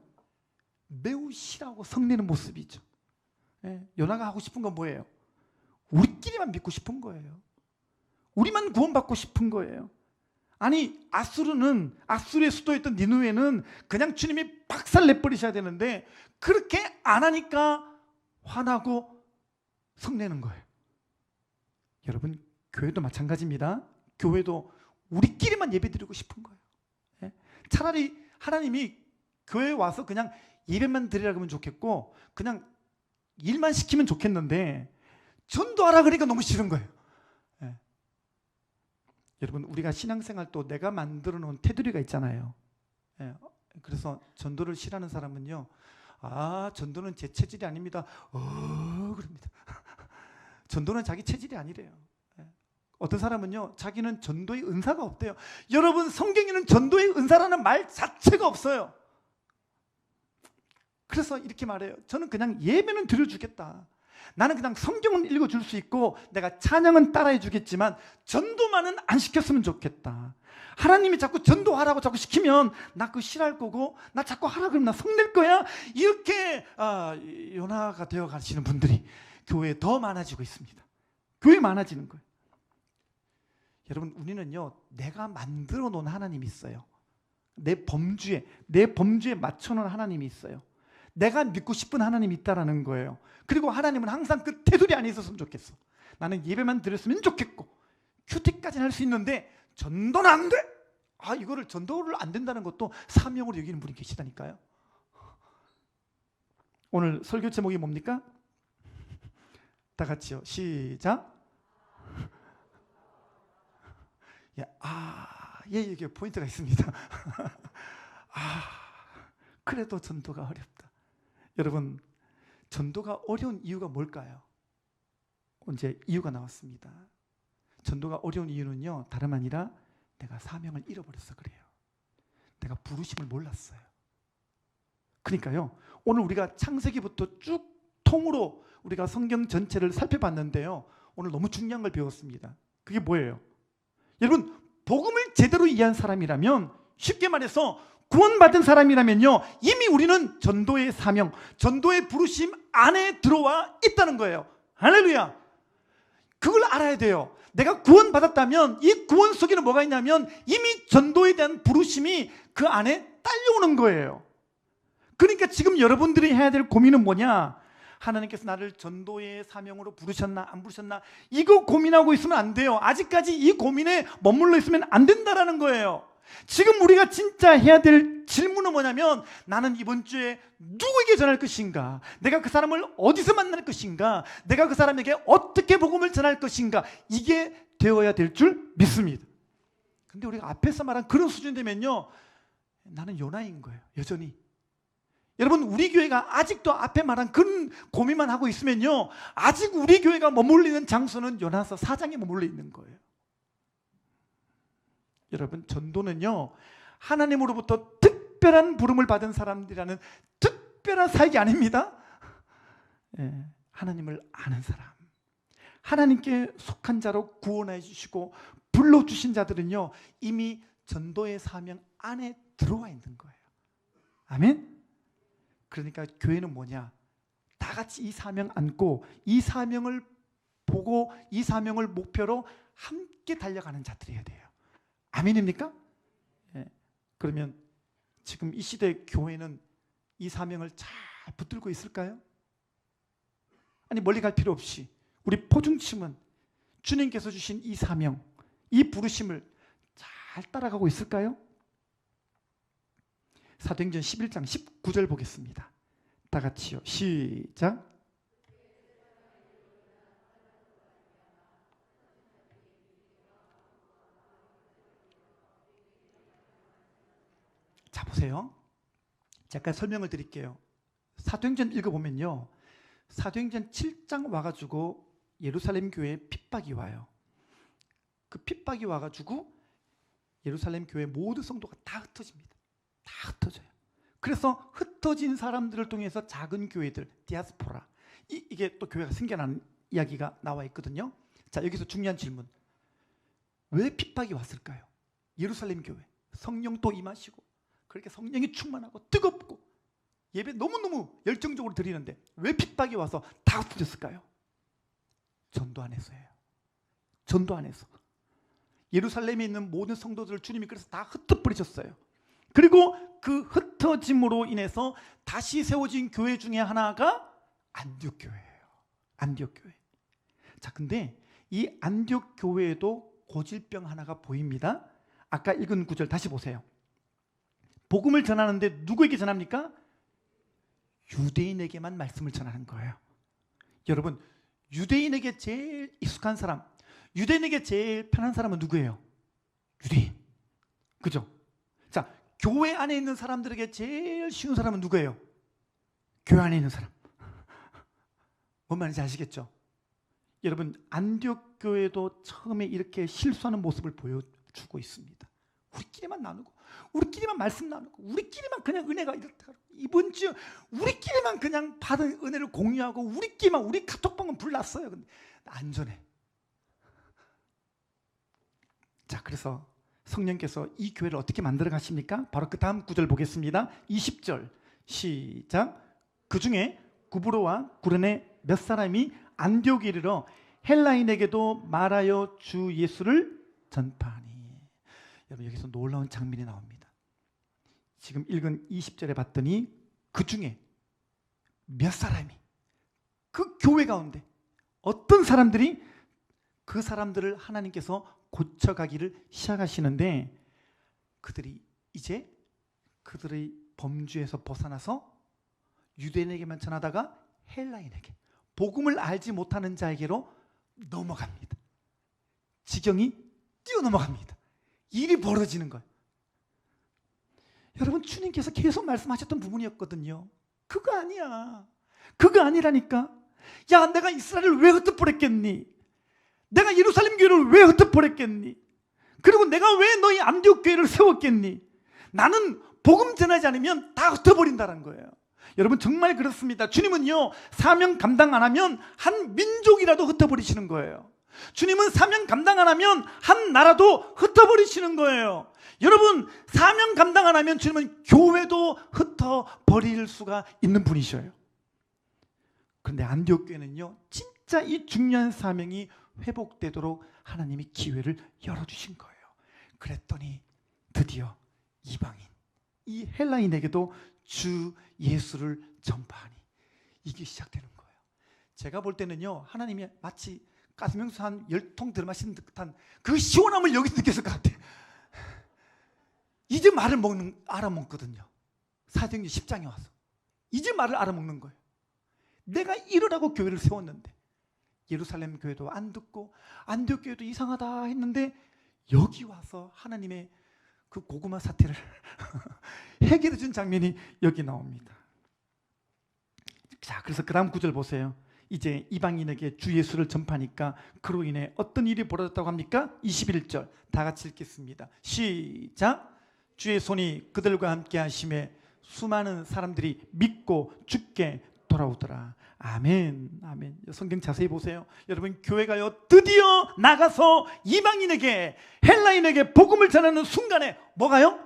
매우 실하고 성내는 모습이죠. 요나가 하고 싶은 건 뭐예요? 우리끼리만 믿고 싶은 거예요. 우리만 구원받고 싶은 거예요. 아니, 아수르의 수도였던 니느웨는 그냥 주님이 박살 내버리셔야 되는데 그렇게 안 하니까 화나고 성내는 거예요. 여러분, 교회도 마찬가지입니다. 교회도 우리끼리만 예배드리고 싶은 거예요. 차라리 하나님이 교회에 와서 그냥 예배만 드리라 그러면 좋겠고 그냥 일만 시키면 좋겠는데 전도하라 그러니까 너무 싫은 거예요. 여러분, 우리가 신앙생활 또 내가 만들어 놓은 테두리가 있잖아요. 그래서 전도를 싫어하는 사람은요, 전도는 제 체질이 아닙니다. 그럽니다. 전도는 자기 체질이 아니래요. 어떤 사람은요, 자기는 전도의 은사가 없대요. 여러분, 성경에는 전도의 은사라는 말 자체가 없어요. 그래서 이렇게 말해요. 저는 그냥 예배는 드려주겠다. 나는 그냥 성경은 읽어줄 수 있고 내가 찬양은 따라해 주겠지만 전도만은 안 시켰으면 좋겠다. 하나님이 자꾸 전도하라고 자꾸 시키면 나 그거 싫어할 거고 나 자꾸 하라 그러면 나 성낼 거야. 이렇게 요나가 되어 가시는 분들이 교회에 더 많아지고 있습니다. 교회에 많아지는 거예요. 여러분, 우리는요, 내가 만들어 놓은 하나님이 있어요. 내 범주에 맞춰 놓은 하나님이 있어요. 내가 믿고 싶은 하나님이 있다라는 거예요. 그리고 하나님은 항상 그 테두리 안에 있었으면 좋겠어. 나는 예배만 드렸으면 좋겠고 큐티까지는 할 수 있는데 전도는 안 돼. 이거를 전도를 안 된다는 것도 사명으로 여기는 분이 계시다니까요. 오늘 설교 제목이 뭡니까? 다 같이요. 시작. 이게 포인트가 있습니다. 그래도 전도가 어렵다. 여러분, 전도가 어려운 이유가 뭘까요? 이제 이유가 나왔습니다. 전도가 어려운 이유는요, 다름 아니라 내가 사명을 잃어버려서 그래요. 내가 부르심을 몰랐어요. 그러니까요, 오늘 우리가 창세기부터 쭉 통으로 우리가 성경 전체를 살펴봤는데요, 오늘 너무 중요한 걸 배웠습니다. 그게 뭐예요? 여러분, 복음을 제대로 이해한 사람이라면, 쉽게 말해서 구원받은 사람이라면요, 이미 우리는 전도의 사명, 전도의 부르심 안에 들어와 있다는 거예요. 할렐루야. 그걸 알아야 돼요. 내가 구원받았다면 이 구원 속에는 뭐가 있냐면 이미 전도에 대한 부르심이 그 안에 딸려오는 거예요. 그러니까 지금 여러분들이 해야 될 고민은 뭐냐? 하나님께서 나를 전도의 사명으로 부르셨나 안 부르셨나, 이거 고민하고 있으면 안 돼요. 아직까지 이 고민에 머물러 있으면 안 된다라는 거예요. 지금 우리가 진짜 해야 될 질문은 뭐냐면, 나는 이번 주에 누구에게 전할 것인가? 내가 그 사람을 어디서 만날 것인가? 내가 그 사람에게 어떻게 복음을 전할 것인가? 이게 되어야 될 줄 믿습니다. 근데 우리가 앞에서 말한 그런 수준 되면요, 나는 요나인 거예요. 여전히. 여러분, 우리 교회가 아직도 앞에 말한 그런 고민만 하고 있으면요, 아직 우리 교회가 머물러 있는 장소는 요나서 4장에 머물러 있는 거예요. 여러분, 전도는요, 하나님으로부터 특별한 부름을 받은 사람들이라는 특별한 사역이 아닙니다. 하나님을 아는 사람, 하나님께 속한 자로 구원해 주시고 불러주신 자들은요, 이미 전도의 사명 안에 들어와 있는 거예요. 아멘? 그러니까 교회는 뭐냐? 다 같이 이 사명 안고 이 사명을 보고 이 사명을 목표로 함께 달려가는 자들이어야 돼요. 아멘입니까? 그러면 지금 이 시대 교회는 이 사명을 잘 붙들고 있을까요? 아니, 멀리 갈 필요 없이 우리 포중층은 주님께서 주신 이 사명, 이 부르심을 잘 따라가고 있을까요? 사도행전 11장 19절 보겠습니다. 다 같이요. 시작. 자, 보세요. 잠깐 설명을 드릴게요. 사도행전 읽어보면요, 사도행전 7장 와가지고 예루살렘 교회에 핍박이 와요. 그 핍박이 와가지고 예루살렘 교회 모든 성도가 다 흩어집니다. 다 흩어져요. 그래서 흩어진 사람들을 통해서 작은 교회들, 디아스포라, 이게 또 교회가 생겨나는 이야기가 나와 있거든요. 자, 여기서 중요한 질문. 왜 핍박이 왔을까요? 예루살렘 교회 성령 또 임하시고 그렇게 성령이 충만하고 뜨겁고 예배 너무너무 열정적으로 드리는데 왜 핍박이 와서 다 흩어졌을까요? 전도 안 해서예요. 전도 안 해서. 예루살렘에 있는 모든 성도들을 주님이 그래서 다 흩어버리셨어요. 그리고 그 흩어짐으로 인해서 다시 세워진 교회 중에 하나가 안디옥 교회예요. 안디옥 교회. 자, 근데 이 안디옥 교회에도 고질병 하나가 보입니다. 아까 읽은 구절 다시 보세요. 복음을 전하는데 누구에게 전합니까? 유대인에게만 말씀을 전하는 거예요. 여러분, 유대인에게 제일 익숙한 사람, 유대인에게 제일 편한 사람은 누구예요? 유대인. 그죠? 자, 교회 안에 있는 사람들에게 제일 쉬운 사람은 누구예요? 교회 안에 있는 사람. 뭔 말인지 아시겠죠? 여러분, 안디옥 교회도 처음에 이렇게 실수하는 모습을 보여주고 있습니다. 우리끼리만 나누고, 우리끼리만 말씀 나누고, 우리끼리만 그냥 은혜가 이렇다. 이번 주 우리끼리만 그냥 받은 은혜를 공유하고, 우리끼리만 우리 카톡방은 불났어요. 근데 안전해. 자, 그래서 성령께서 이 교회를 어떻게 만들어 가십니까? 바로 그 다음 구절 보겠습니다. 20절 시작. 그 중에 구브로와 구레네 몇 사람이 안디옥에 이르러 헬라인에게도 말하여 주 예수를 전파하니. 여러분, 여기서 놀라운 장면이 나옵니다. 지금 읽은 20절에 봤더니 그 중에 몇 사람이, 그 교회 가운데 어떤 사람들이 그 사람들을 하나님께서 고쳐가기를 시작하시는데, 그들이 이제 그들의 범주에서 벗어나서 유대인에게만 전하다가 헬라인에게, 복음을 알지 못하는 자에게로 넘어갑니다. 지경이 뛰어넘어갑니다. 일이 벌어지는 거예요. 여러분, 주님께서 계속 말씀하셨던 부분이었거든요. 그거 아니야. 그거 아니라니까. 야, 내가 이스라엘을 왜 흩어버렸겠니? 내가 예루살렘 교회를 왜 흩어버렸겠니? 그리고 내가 왜 너희 안디옥 교회를 세웠겠니? 나는 복음 전하지 않으면 다 흩어버린다는 거예요. 여러분, 정말 그렇습니다. 주님은요, 사명 감당 안 하면 한 민족이라도 흩어버리시는 거예요. 주님은 사명 감당 안 하면 한 나라도 흩어버리시는 거예요. 여러분, 사명 감당 안 하면 주님은 교회도 흩어버릴 수가 있는 분이셔요. 그런데 안디옥 교회는요, 진짜 이 중요한 사명이 회복되도록 하나님이 기회를 열어주신 거예요. 그랬더니 드디어 이방인, 이 헬라인에게도 주 예수를 전파하니 이게 시작되는 거예요. 제가 볼 때는요, 하나님이 마치 가스명수 한 10통 들마신 듯한 그 시원함을 여기서 느꼈을 것 같아요. 이제 말을 알아먹거든요. 사도행전 10장에 와서 이제 말을 알아먹는 거예요. 내가 이러라고 교회를 세웠는데, 예루살렘 교회도 안 듣고 안디옥 교회도 이상하다 했는데, 여기 와서 하나님의 그 고구마 사태를 해결해 준 장면이 여기 나옵니다. 자, 그래서 그 다음 구절 보세요. 이제 이방인에게 주 예수를 전파하니까 그로 인해 어떤 일이 벌어졌다고 합니까? 21절 다 같이 읽겠습니다. 시작. 주의 손이 그들과 함께 하심에 수많은 사람들이 믿고 주께 돌아오더라. 아멘, 아멘. 성경 자세히 보세요. 여러분, 교회가요, 드디어 나가서 이방인에게, 헬라인에게 복음을 전하는 순간에 뭐가요?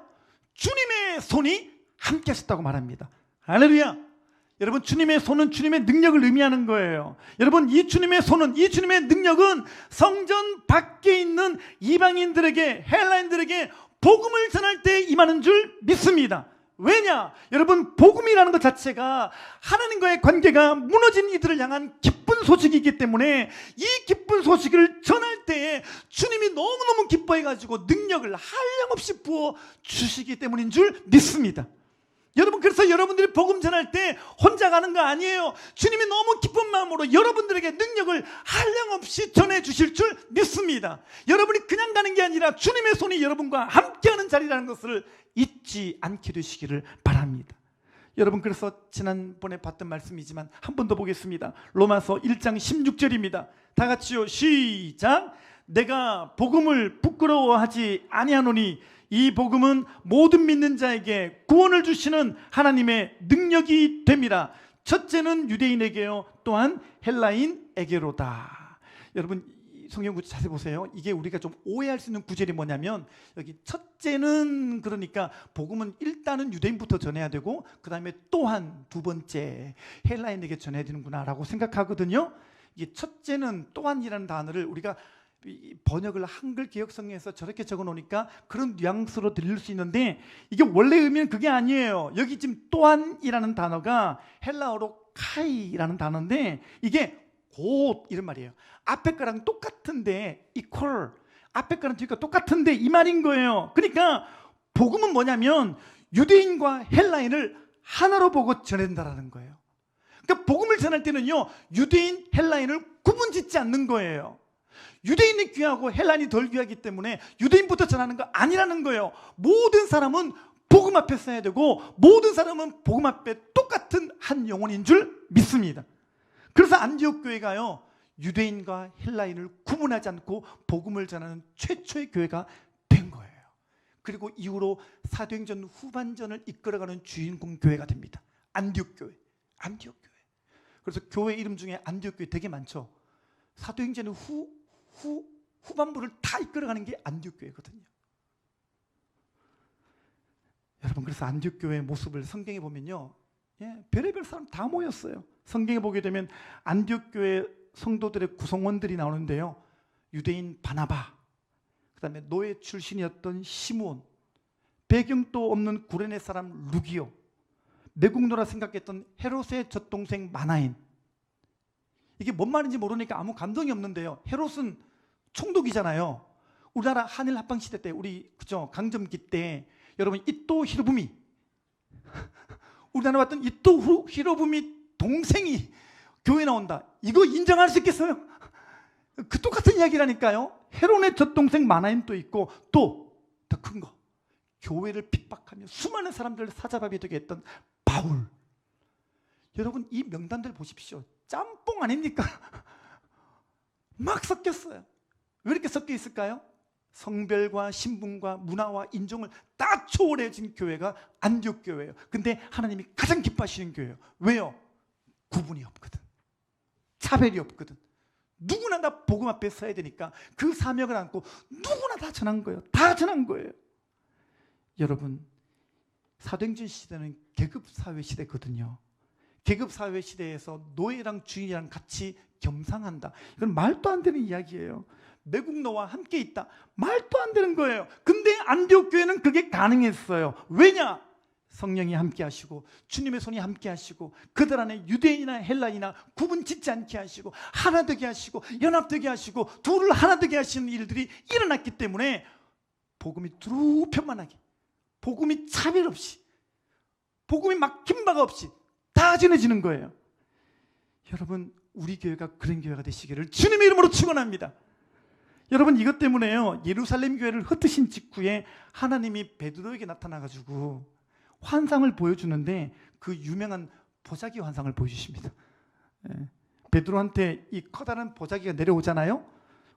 주님의 손이 함께 하셨다고 말합니다. 할렐루야. 여러분, 주님의 손은 주님의 능력을 의미하는 거예요. 여러분, 이 주님의 손은, 이 주님의 능력은 성전 밖에 있는 이방인들에게, 헬라인들에게 복음을 전할 때 임하는 줄 믿습니다. 왜냐? 여러분, 복음이라는 것 자체가 하나님과의 관계가 무너진 이들을 향한 기쁜 소식이기 때문에 이 기쁜 소식을 전할 때에 주님이 너무너무 기뻐해가지고 능력을 한량없이 부어 주시기 때문인 줄 믿습니다. 여러분, 그래서 여러분들이 복음 전할 때 혼자 가는 거 아니에요. 주님이 너무 기쁜 마음으로 여러분들에게 능력을 한량없이 전해주실 줄 믿습니다. 여러분이 그냥 가는 게 아니라 주님의 손이 여러분과 함께하는 자리라는 것을 잊지 않게 되시기를 바랍니다. 여러분, 그래서 지난번에 봤던 말씀이지만 한 번 더 보겠습니다. 로마서 1장 16절입니다. 다 같이요, 시작. 내가 복음을 부끄러워하지 아니하노니 이 복음은 모든 믿는 자에게 구원을 주시는 하나님의 능력이 됨이라. 첫째는 유대인에게요, 또한 헬라인에게로다. 여러분, 성경 구절 자세히 보세요. 이게 우리가 좀 오해할 수 있는 구절이 뭐냐면 여기 첫째는 그러니까 복음은 일단은 유대인부터 전해야 되고 그 다음에 또한 두 번째 헬라인에게 전해야 되는구나라고 생각하거든요. 이게 첫째는 또한이라는 단어를 우리가 번역을 한글 개혁성경에서 저렇게 적어 놓으니까 그런 뉘앙스로 들릴 수 있는데 이게 원래 의미는 그게 아니에요. 여기 지금 또한이라는 단어가 헬라어로 카이라는 단어인데 이게 곧 이런 말이에요. 앞에 거랑 똑같은데 equal, 앞에 거랑 뒤가 똑같은데 이 말인 거예요. 그러니까 복음은 뭐냐면 유대인과 헬라인을 하나로 보고 전한다라는 거예요. 그러니까 복음을 전할 때는요 유대인, 헬라인을 구분짓지 않는 거예요. 유대인이 귀하고 헬라인이 덜 귀하기 때문에 유대인부터 전하는 거 아니라는 거예요. 모든 사람은 복음 앞에 서야 되고 모든 사람은 복음 앞에 똑같은 한 영혼인 줄 믿습니다. 그래서 안디옥 교회가요 유대인과 헬라인을 구분하지 않고 복음을 전하는 최초의 교회가 된 거예요. 그리고 이후로 사도행전 후반전을 이끌어가는 주인공 교회가 됩니다. 안디옥 교회. 안디옥 교회. 그래서 교회 이름 중에 안디옥 교회 되게 많죠. 사도행전의 후반부를 다 이끌어가는 게 안디옥 교회거든요. 여러분 그래서 안디옥 교회의 모습을 성경에 보면요 별의별 사람 다 모였어요. 성경에 보게 되면 안디옥 교회 성도들의 구성원들이 나오는데요 유대인 바나바, 그 다음에 노예 출신이었던 시므온, 배경도 없는 구레네 사람 루기오, 매국노라 생각했던 헤롯의 젖동생 마나인. 이게 뭔 말인지 모르니까 아무 감동이 없는데요 헤롯은 총독이잖아요. 우리나라 한일 합방 시대 때 우리 그죠 강점기 때 여러분 이토 히로부미 우리나라 왔던 이토 히로부미 동생이 교회 나온다. 이거 인정할 수 있겠어요? 그 똑같은 이야기라니까요. 헤롯의 젖동생 마나임도 있고 또 더 큰 거 교회를 핍박하며 수많은 사람들을 사자밥이 되게 했던 바울. 여러분 이 명단들 보십시오. 짬뽕 아닙니까? 막 섞였어요. 왜 이렇게 섞여 있을까요? 성별과 신분과 문화와 인종을 다 초월해진 교회가 안디옥 교회예요. 근데 하나님이 가장 기뻐하시는 교회예요. 왜요? 구분이 없거든. 차별이 없거든. 누구나 다 복음 앞에 서야 되니까 그 사명을 안고 누구나 다 전한 거예요. 다 전한 거예요. 여러분 사도행전 시대는 계급사회 시대거든요. 계급사회 시대에서 노예랑 주인이랑 같이 겸상한다. 이건 말도 안 되는 이야기예요. 매국노와 함께 있다. 말도 안 되는 거예요. 근데 안디옥 교회는 그게 가능했어요. 왜냐? 성령이 함께 하시고 주님의 손이 함께 하시고 그들 안에 유대인이나 헬라인이나 구분 짓지 않게 하시고 하나 되게 하시고 연합되게 하시고 둘을 하나 되게 하시는 일들이 일어났기 때문에 복음이 두루 편만하게, 복음이 차별 없이, 복음이 막힌 바가 없이 다 전해지는 거예요. 여러분 우리 교회가 그런 교회가 되시기를 주님의 이름으로 축원합니다. 여러분 이것 때문에요 예루살렘 교회를 흩으신 직후에 하나님이 베드로에게 나타나가지고 환상을 보여주는데 그 유명한 보자기 환상을 보여주십니다. 베드로한테 이 커다란 보자기가 내려오잖아요.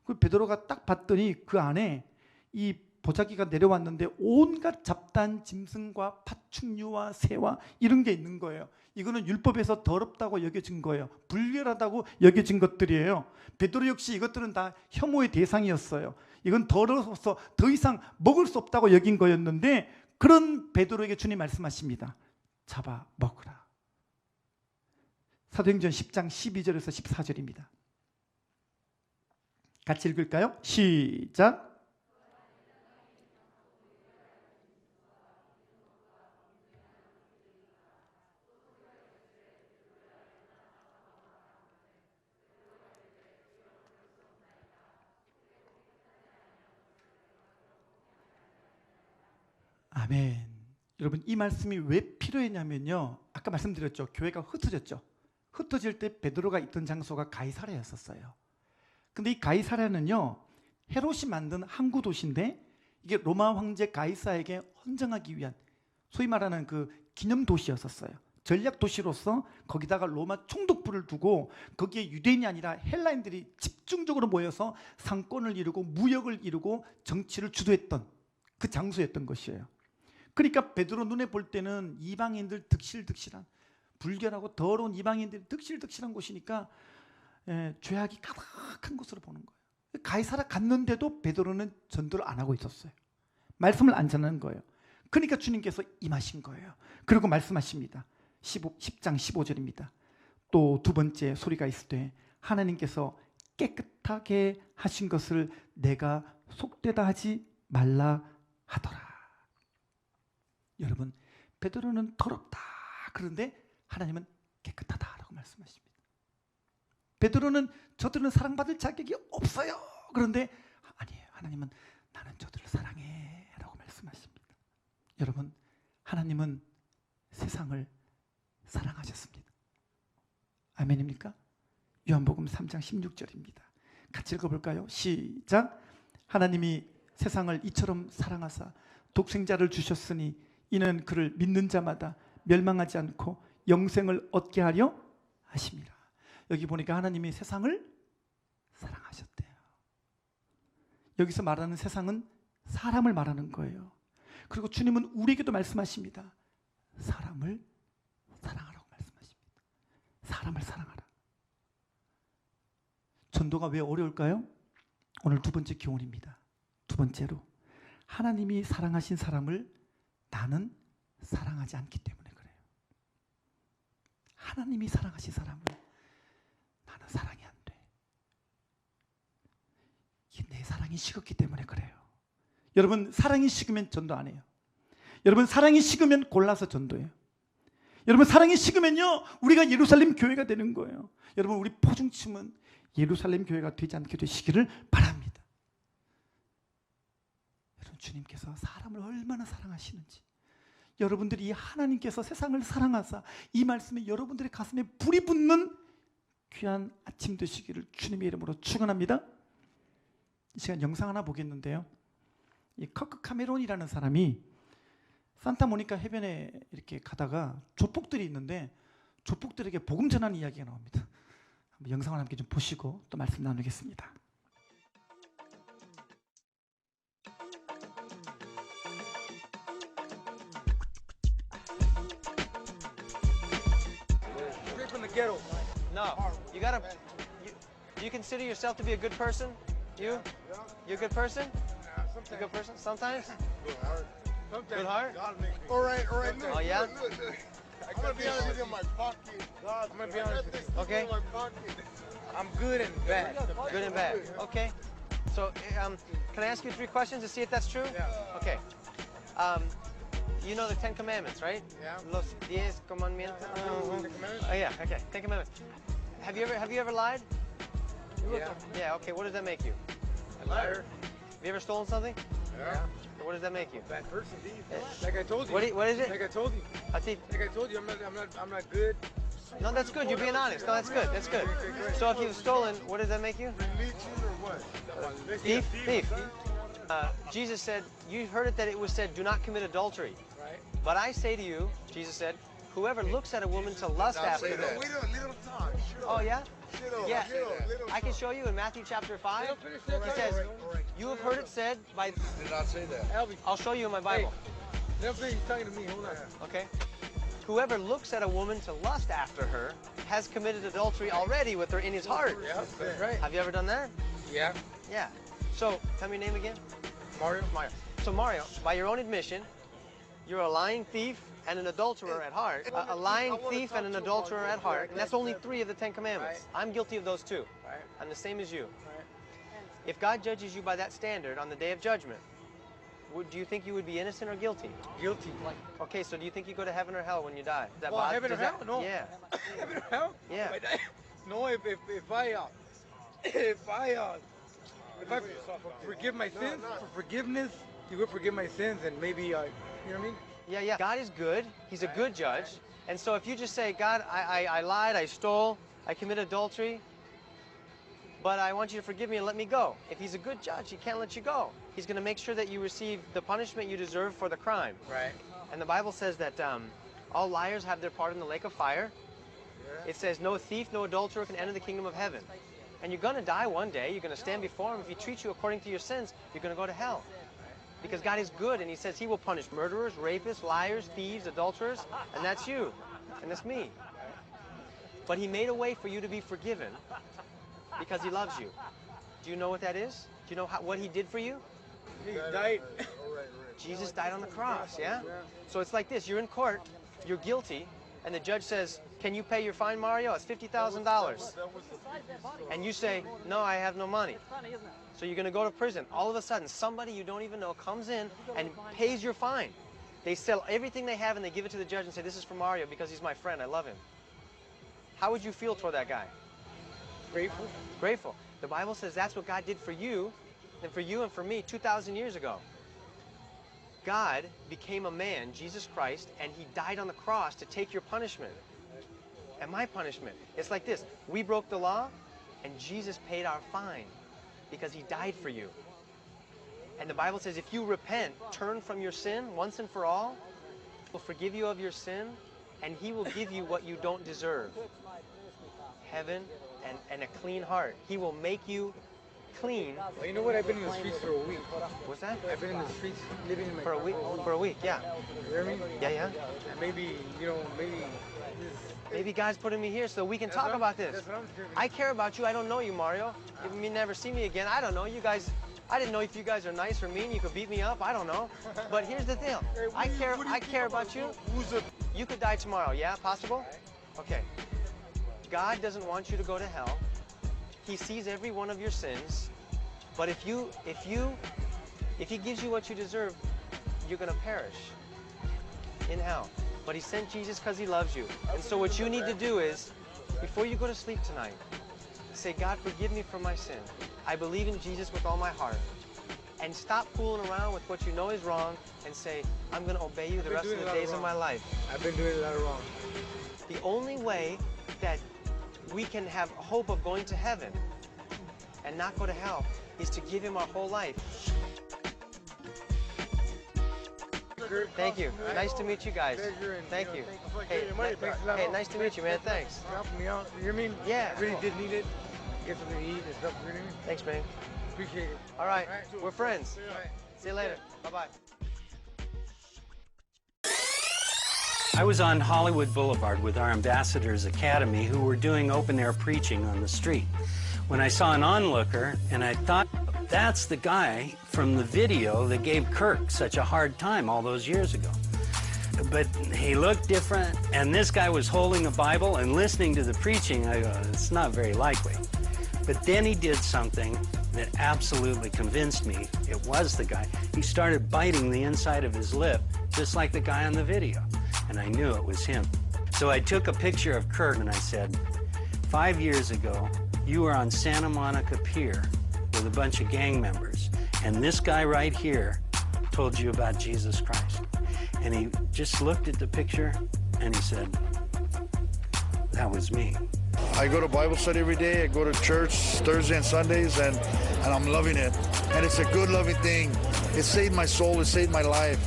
그 베드로가 딱 봤더니 그 안에 이 보자기가 내려왔는데 온갖 잡다한 짐승과 파충류와 새와 이런 게 있는 거예요. 이거는 율법에서 더럽다고 여겨진 거예요. 불결하다고 여겨진 것들이에요. 베드로 역시 이것들은 다 혐오의 대상이었어요. 이건 더러워서 더 이상 먹을 수 없다고 여긴 거였는데 그런 베드로에게 주님 말씀하십니다. 잡아 먹으라. 사도행전 10장 12절에서 14절입니다. 같이 읽을까요? 시작. 아멘. 여러분 이 말씀이 왜 필요했냐면요 아까 말씀드렸죠. 교회가 흩어졌죠. 흩어질 때 베드로가 있던 장소가 가이사랴였었어요. 근데 이 가이사랴는요 헤롯이 만든 항구 도시인데 이게 로마 황제 가이사에게 헌정하기 위한 소위 말하는 그 기념 도시였었어요. 전략 도시로서 거기다가 로마 총독부를 두고 거기에 유대인이 아니라 헬라인들이 집중적으로 모여서 상권을 이루고 무역을 이루고 정치를 주도했던 그 장소였던 것이에요. 그러니까 베드로 눈에 볼 때는 이방인들 득실득실한 불결하고 더러운 이방인들이 득실득실한 곳이니까 죄악이 가득한 곳으로 보는 거예요. 가이사라 갔는데도 베드로는 전도를 안 하고 있었어요. 말씀을 안 전하는 거예요. 그러니까 주님께서 임하신 거예요. 그리고 말씀하십니다. 10장 15절입니다. 또 두 번째 소리가 있을 때 하나님께서 깨끗하게 하신 것을 내가 속되다 하지 말라 하더라. 여러분, 베드로는 더럽다. 그런데 하나님은 깨끗하다라고 말씀하십니다. 베드로는 저들은 사랑받을 자격이 없어요. 그런데 아니에요. 하나님은 나는 저들을 사랑해 라고 말씀하십니다. 여러분, 하나님은 세상을 사랑하셨습니다. 아멘입니까? 요한복음 3장 16절입니다. 같이 읽어볼까요? 시작. 하나님이 세상을 이처럼 사랑하사 독생자를 주셨으니 이는 그를 믿는 자마다 멸망하지 않고 영생을 얻게 하려 하심이라. 여기 보니까 하나님이 세상을 사랑하셨대요. 여기서 말하는 세상은 사람을 말하는 거예요. 그리고 주님은 우리에게도 말씀하십니다. 사람을 사랑하라고 말씀하십니다. 사람을 사랑하라. 전도가 왜 어려울까요? 오늘 두 번째 교훈입니다. 두 번째로, 하나님이 사랑하신 사람을 나는 사랑하지 않기 때문에 그래요. 하나님이 사랑하신 사람을 나는 사랑이 안 돼. 내 사랑이 식었기 때문에 그래요. 여러분, 사랑이 식으면 전도 안 해요. 여러분, 사랑이 식으면 골라서 전도해요. 여러분, 사랑이 식으면요 우리가 예루살렘 교회가 되는 거예요. 여러분, 우리 포중침은 예루살렘 교회가 되지 않게 되시기를 바랍니다. 여러분, 주님께서 사람을 얼마나 사랑하시는지, 여러분들이 하나님께서 세상을 사랑하사 이 말씀에 여러분들의 가슴에 불이 붙는 귀한 아침 되시기를 주님의 이름으로 축원합니다. 이 시간 영상 하나 보겠는데요, 이 커크 카메론이라는 사람이 산타모니카 해변에 이렇게 가다가 조폭들이 있는데 조폭들에게 복음 전하는 이야기가 나옵니다. 한번 영상을 함께 좀 보시고 또 말씀 나누겠습니다. Ghetto. No, you gotta. Do you consider yourself to be a good person? You? You a good person? You a good person? Sometimes. Good heart. Good heart. All right, all right. Look, Oh, yeah? look, look. I'm gonna be honest with you in my pocket. I'm gonna be honest with you. Okay. In my pocket. I'm good and bad. Good and bad. Okay. So, can I ask you 3 questions to see if that's true? Yeah. Okay. You know the 10 Commandments, right? Yeah. Los 10 Commandments. Commandments? Oh yeah. Okay. 10 Commandments. Have you ever lied? Yeah. Yeah. Okay. What does that make you? A liar. Have you ever stolen something? Yeah. What does that make you? Bad person, thief. Like I told you. What is it? Like I told you. A thief. Like I told you, I'm not good. No, that's good. You're being honest. No, that's good. That's good. So if you've stolen, what does that make you? Religion or what? Thief. Thief. Jesus said, you heard it that it was said, do not commit adultery. Right. But I say to you, Jesus said, whoever looks at a woman to lust Now after say her. that. Wait a little time. Oh yeah? Little, Yeah. little I can show you in Matthew chapter 5. Don't finish that. He says, you have heard it said by, Did not say that. Albie, I'll show you in my Bible. let him finish talking to me. Hold on. Okay? Whoever looks at a woman to lust after her has committed adultery already with her in his heart. Yeah, that's right. Have you ever done that? Yeah. Yeah. So, tell me your name again. Mario. Mario. So Mario, by your own admission, you're a lying thief and an adulterer at heart. A lying thief and an adulterer at heart, and that's only 3 of the 10 Commandments. I'm guilty of those too. Right. I'm the same as you. Right. If God judges you by that standard on the day of judgment, do you think you would be innocent or guilty? Guilty. Okay, so do you think you go to heaven or hell when you die? Is that Well, bother- heaven or does that- hell? No. Yeah. Heaven or hell? Yeah. No, if I forgive my sins, for forgiveness, He will forgive my sins, and maybe you know what I mean? Yeah, yeah. God is good. He's a good judge. And so if you just say, God, I lied, I stole, I committed adultery, but I want you to forgive me and let me go. If he's a good judge, he can't let you go. He's going to make sure that you receive the punishment you deserve for the crime. Right. And the Bible says that all liars have their part in the lake of fire. It says no thief, no adulterer can enter the kingdom of heaven. And you're going to die one day. You're going to stand before him. If he treats you according to your sins, you're going to go to hell. Because God is good, and he says he will punish murderers, rapists, liars, thieves, adulterers, and that's you, and that's me. But he made a way for you to be forgiven because he loves you. Do you know what that is? Do you know what he did for you? He died. Jesus died on the cross, yeah? So it's like this, you're in court, you're guilty, and the judge says, can you pay your fine, Mario? It's $50,000. And you say, no, I have no money. So you're going to go to prison. All of a sudden, somebody you don't even know comes in and pays your fine. They sell everything they have and they give it to the judge and say, this is for Mario because he's my friend, I love him. How would you feel toward that guy? Grateful. Grateful. The Bible says that's what God did for you and for me 2,000 years ago. God became a man, Jesus Christ, and he died on the cross to take your punishment and my punishment. It's like this. We broke the law, and Jesus paid our fine because he died for you. And the Bible says if you repent, turn from your sin once and for all, he'll forgive you of your sin, and he will give you what you don't deserve. Heaven and a clean heart. He will make you clean. Well, you know what? I've been in the streets for a week. What's that? I've been in the streets living in my For a week? For a week, yeah. You hear me? Yeah, yeah. And maybe, you know, maybe Maybe God's putting me here so we can talk about this. That's what I'm doing. I care about you. I don't know you, Mario. You may never see me again. I don't know. You guys, I didn't know if you guys are nice or mean. You could beat me up. I don't know. But here's the deal. I care about you. You could die tomorrow. Yeah, possible? Okay. God doesn't want you to go to hell. He sees every one of your sins. But if he gives you what you deserve, you're going to perish in hell. But he sent Jesus because he loves you. And so what you need to do is, before you go to sleep tonight, say, God, forgive me for my sin. I believe in Jesus with all my heart. And stop fooling around with what you know is wrong and say, I'm going to obey you the rest of the days of my life. I've been doing a lot of wrong. The only way that we can have hope of going to heaven and not go to hell is to give him our whole life. Thank you. Nice to meet you guys. Thank you. Hey, nice to meet you, man. Thanks. Helping me out. You know what I mean? Yeah. I really did need it. Get something to eat and stuff. You know what I mean? Thanks, man. Appreciate it. All right. We're friends. See you later. Bye-bye. I was on Hollywood Boulevard with our Ambassadors Academy who were doing open-air preaching on the street when I saw an onlooker, and I thought, that's the guy from the video that gave Kirk such a hard time all those years ago. But he looked different, and this guy was holding a Bible and listening to the preaching. I go, it's not very likely. But then he did something that absolutely convinced me it was the guy. He started biting the inside of his lip, just like the guy on the video. And I knew it was him. So I took a picture of Kurt and I said, 5 years ago, you were on Santa Monica Pier with a bunch of gang members, and this guy right here told you about Jesus Christ. And he just looked at the picture and he said, that was me. I go to Bible study every day. I go to church Thursday and Sundays, and I'm loving it. And it's a good, loving thing. It saved my soul. It saved my life.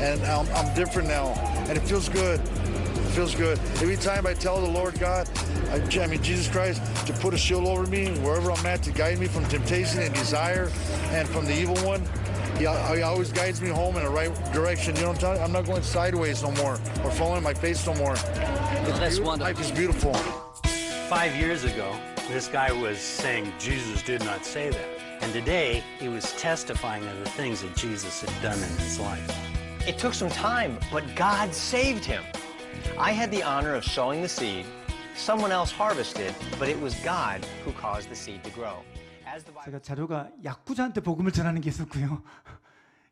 And I'm different now, and it feels good. It feels good. Every time I tell the Lord God, I mean Jesus Christ, to put a shield over me wherever I'm at, to guide me from temptation and desire and from the evil one, he always guides me home in the right direction. You know what I'm telling you? I'm not going sideways no more or falling on my face no more. That's wonderful. Life is beautiful. 5 years ago, this guy was saying Jesus did not say that. And today, he was testifying of the things that Jesus had done in his life. It took some time, but God saved him. I had the honor of sowing the seed. Someone else harvested, but it was God who caused the seed to grow. As the Bible... 제가 자료가 약구자한테 복음을 전하는 게 있었고요.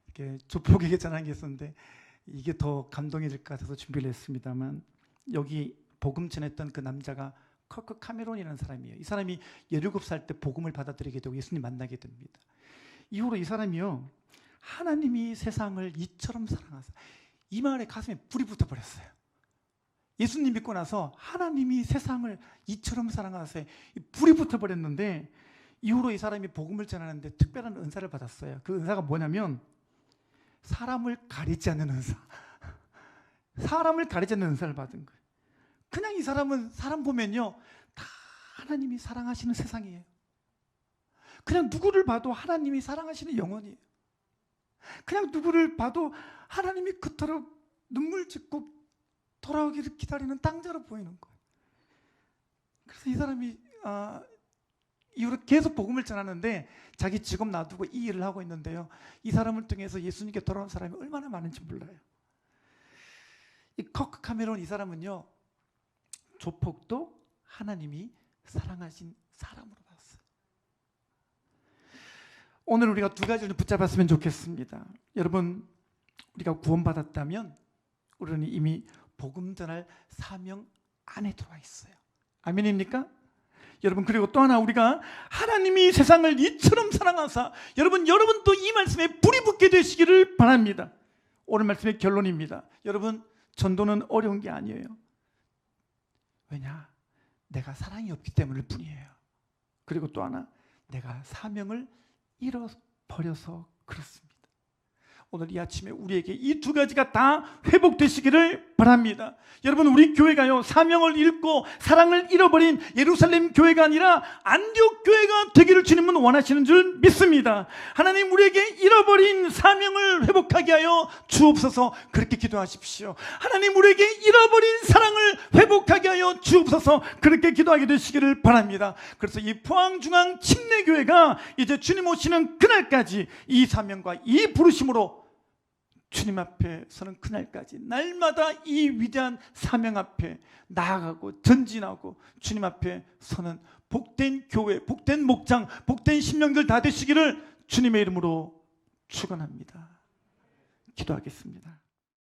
이렇게 조폭에게 전하는 게 있었는데 이게 더 감동이 될 것 같아서 준비를 했습니다만 여기 복음 전했던 그 남자가 커크 카메론이라는 사람이에요. 이 사람이 17살 때 복음을 받아들이게 되고 예수님 만나게 됩니다. 이후로 이 사람이요. 하나님이 세상을 이처럼 사랑하사 이 말에 가슴에 불이 붙어버렸어요. 예수님 믿고 나서 하나님이 세상을 이처럼 사랑하사 불이 붙어버렸는데 이후로 이 사람이 복음을 전하는데 특별한 은사를 받았어요. 그 은사가 뭐냐면 사람을 가리지 않는 은사. 사람을 가리지 않는 은사를 받은 거예요. 그냥 이 사람은 사람 보면요 다 하나님이 사랑하시는 세상이에요. 그냥 누구를 봐도 하나님이 사랑하시는 영혼이에요. 그냥 누구를 봐도 하나님이 그토록 눈물 짓고 돌아오기를 기다리는 땅자로 보이는 거예요. 그래서 이 사람이 이후로 계속 복음을 전하는데 자기 직업 놔두고 이 일을 하고 있는데요. 이 사람을 통해서 예수님께 돌아온 사람이 얼마나 많은지 몰라요. 이 커크 카메론 이 사람은요, 조폭도 하나님이 사랑하신 사람으로 봤어요. 오늘 우리가 두 가지를 붙잡았으면 좋겠습니다. 여러분, 우리가 구원받았다면 우리는 이미 복음 전할 사명 안에 들어와 있어요. 아멘입니까? 여러분, 그리고 또 하나, 우리가 하나님이 세상을 이처럼 사랑하사, 여러분도 이 말씀에 불이 붙게 되시기를 바랍니다. 오늘 말씀의 결론입니다. 여러분, 전도는 어려운 게 아니에요. 왜냐? 내가 사랑이 없기 때문일 뿐이에요. 그리고 또 하나, 내가 사명을 잃어버려서 그렇습니다. 오늘 이 아침에 우리에게 이 두 가지가 다 회복되시기를 바랍니다. 여러분, 우리 교회가요, 사명을 잃고 사랑을 잃어버린 예루살렘 교회가 아니라 안디옥 교회가 되기를 주님은 원하시는 줄 믿습니다. 하나님, 우리에게 잃어버린 사명을 회복하게 하여 주옵소서. 그렇게 기도하십시오. 하나님, 우리에게 잃어버린 사랑을 회복하게 하여 주옵소서. 그렇게 기도하게 되시기를 바랍니다. 그래서 이 포항중앙 침례교회가 이제 주님 오시는 그날까지 이 사명과 이 부르심으로 주님 앞에 서는 그날까지 날마다 이 위대한 사명 앞에 나아가고 전진하고 주님 앞에 서는 복된 교회, 복된 목장, 복된 심령들 다 되시기를 주님의 이름으로 축원합니다. 기도하겠습니다.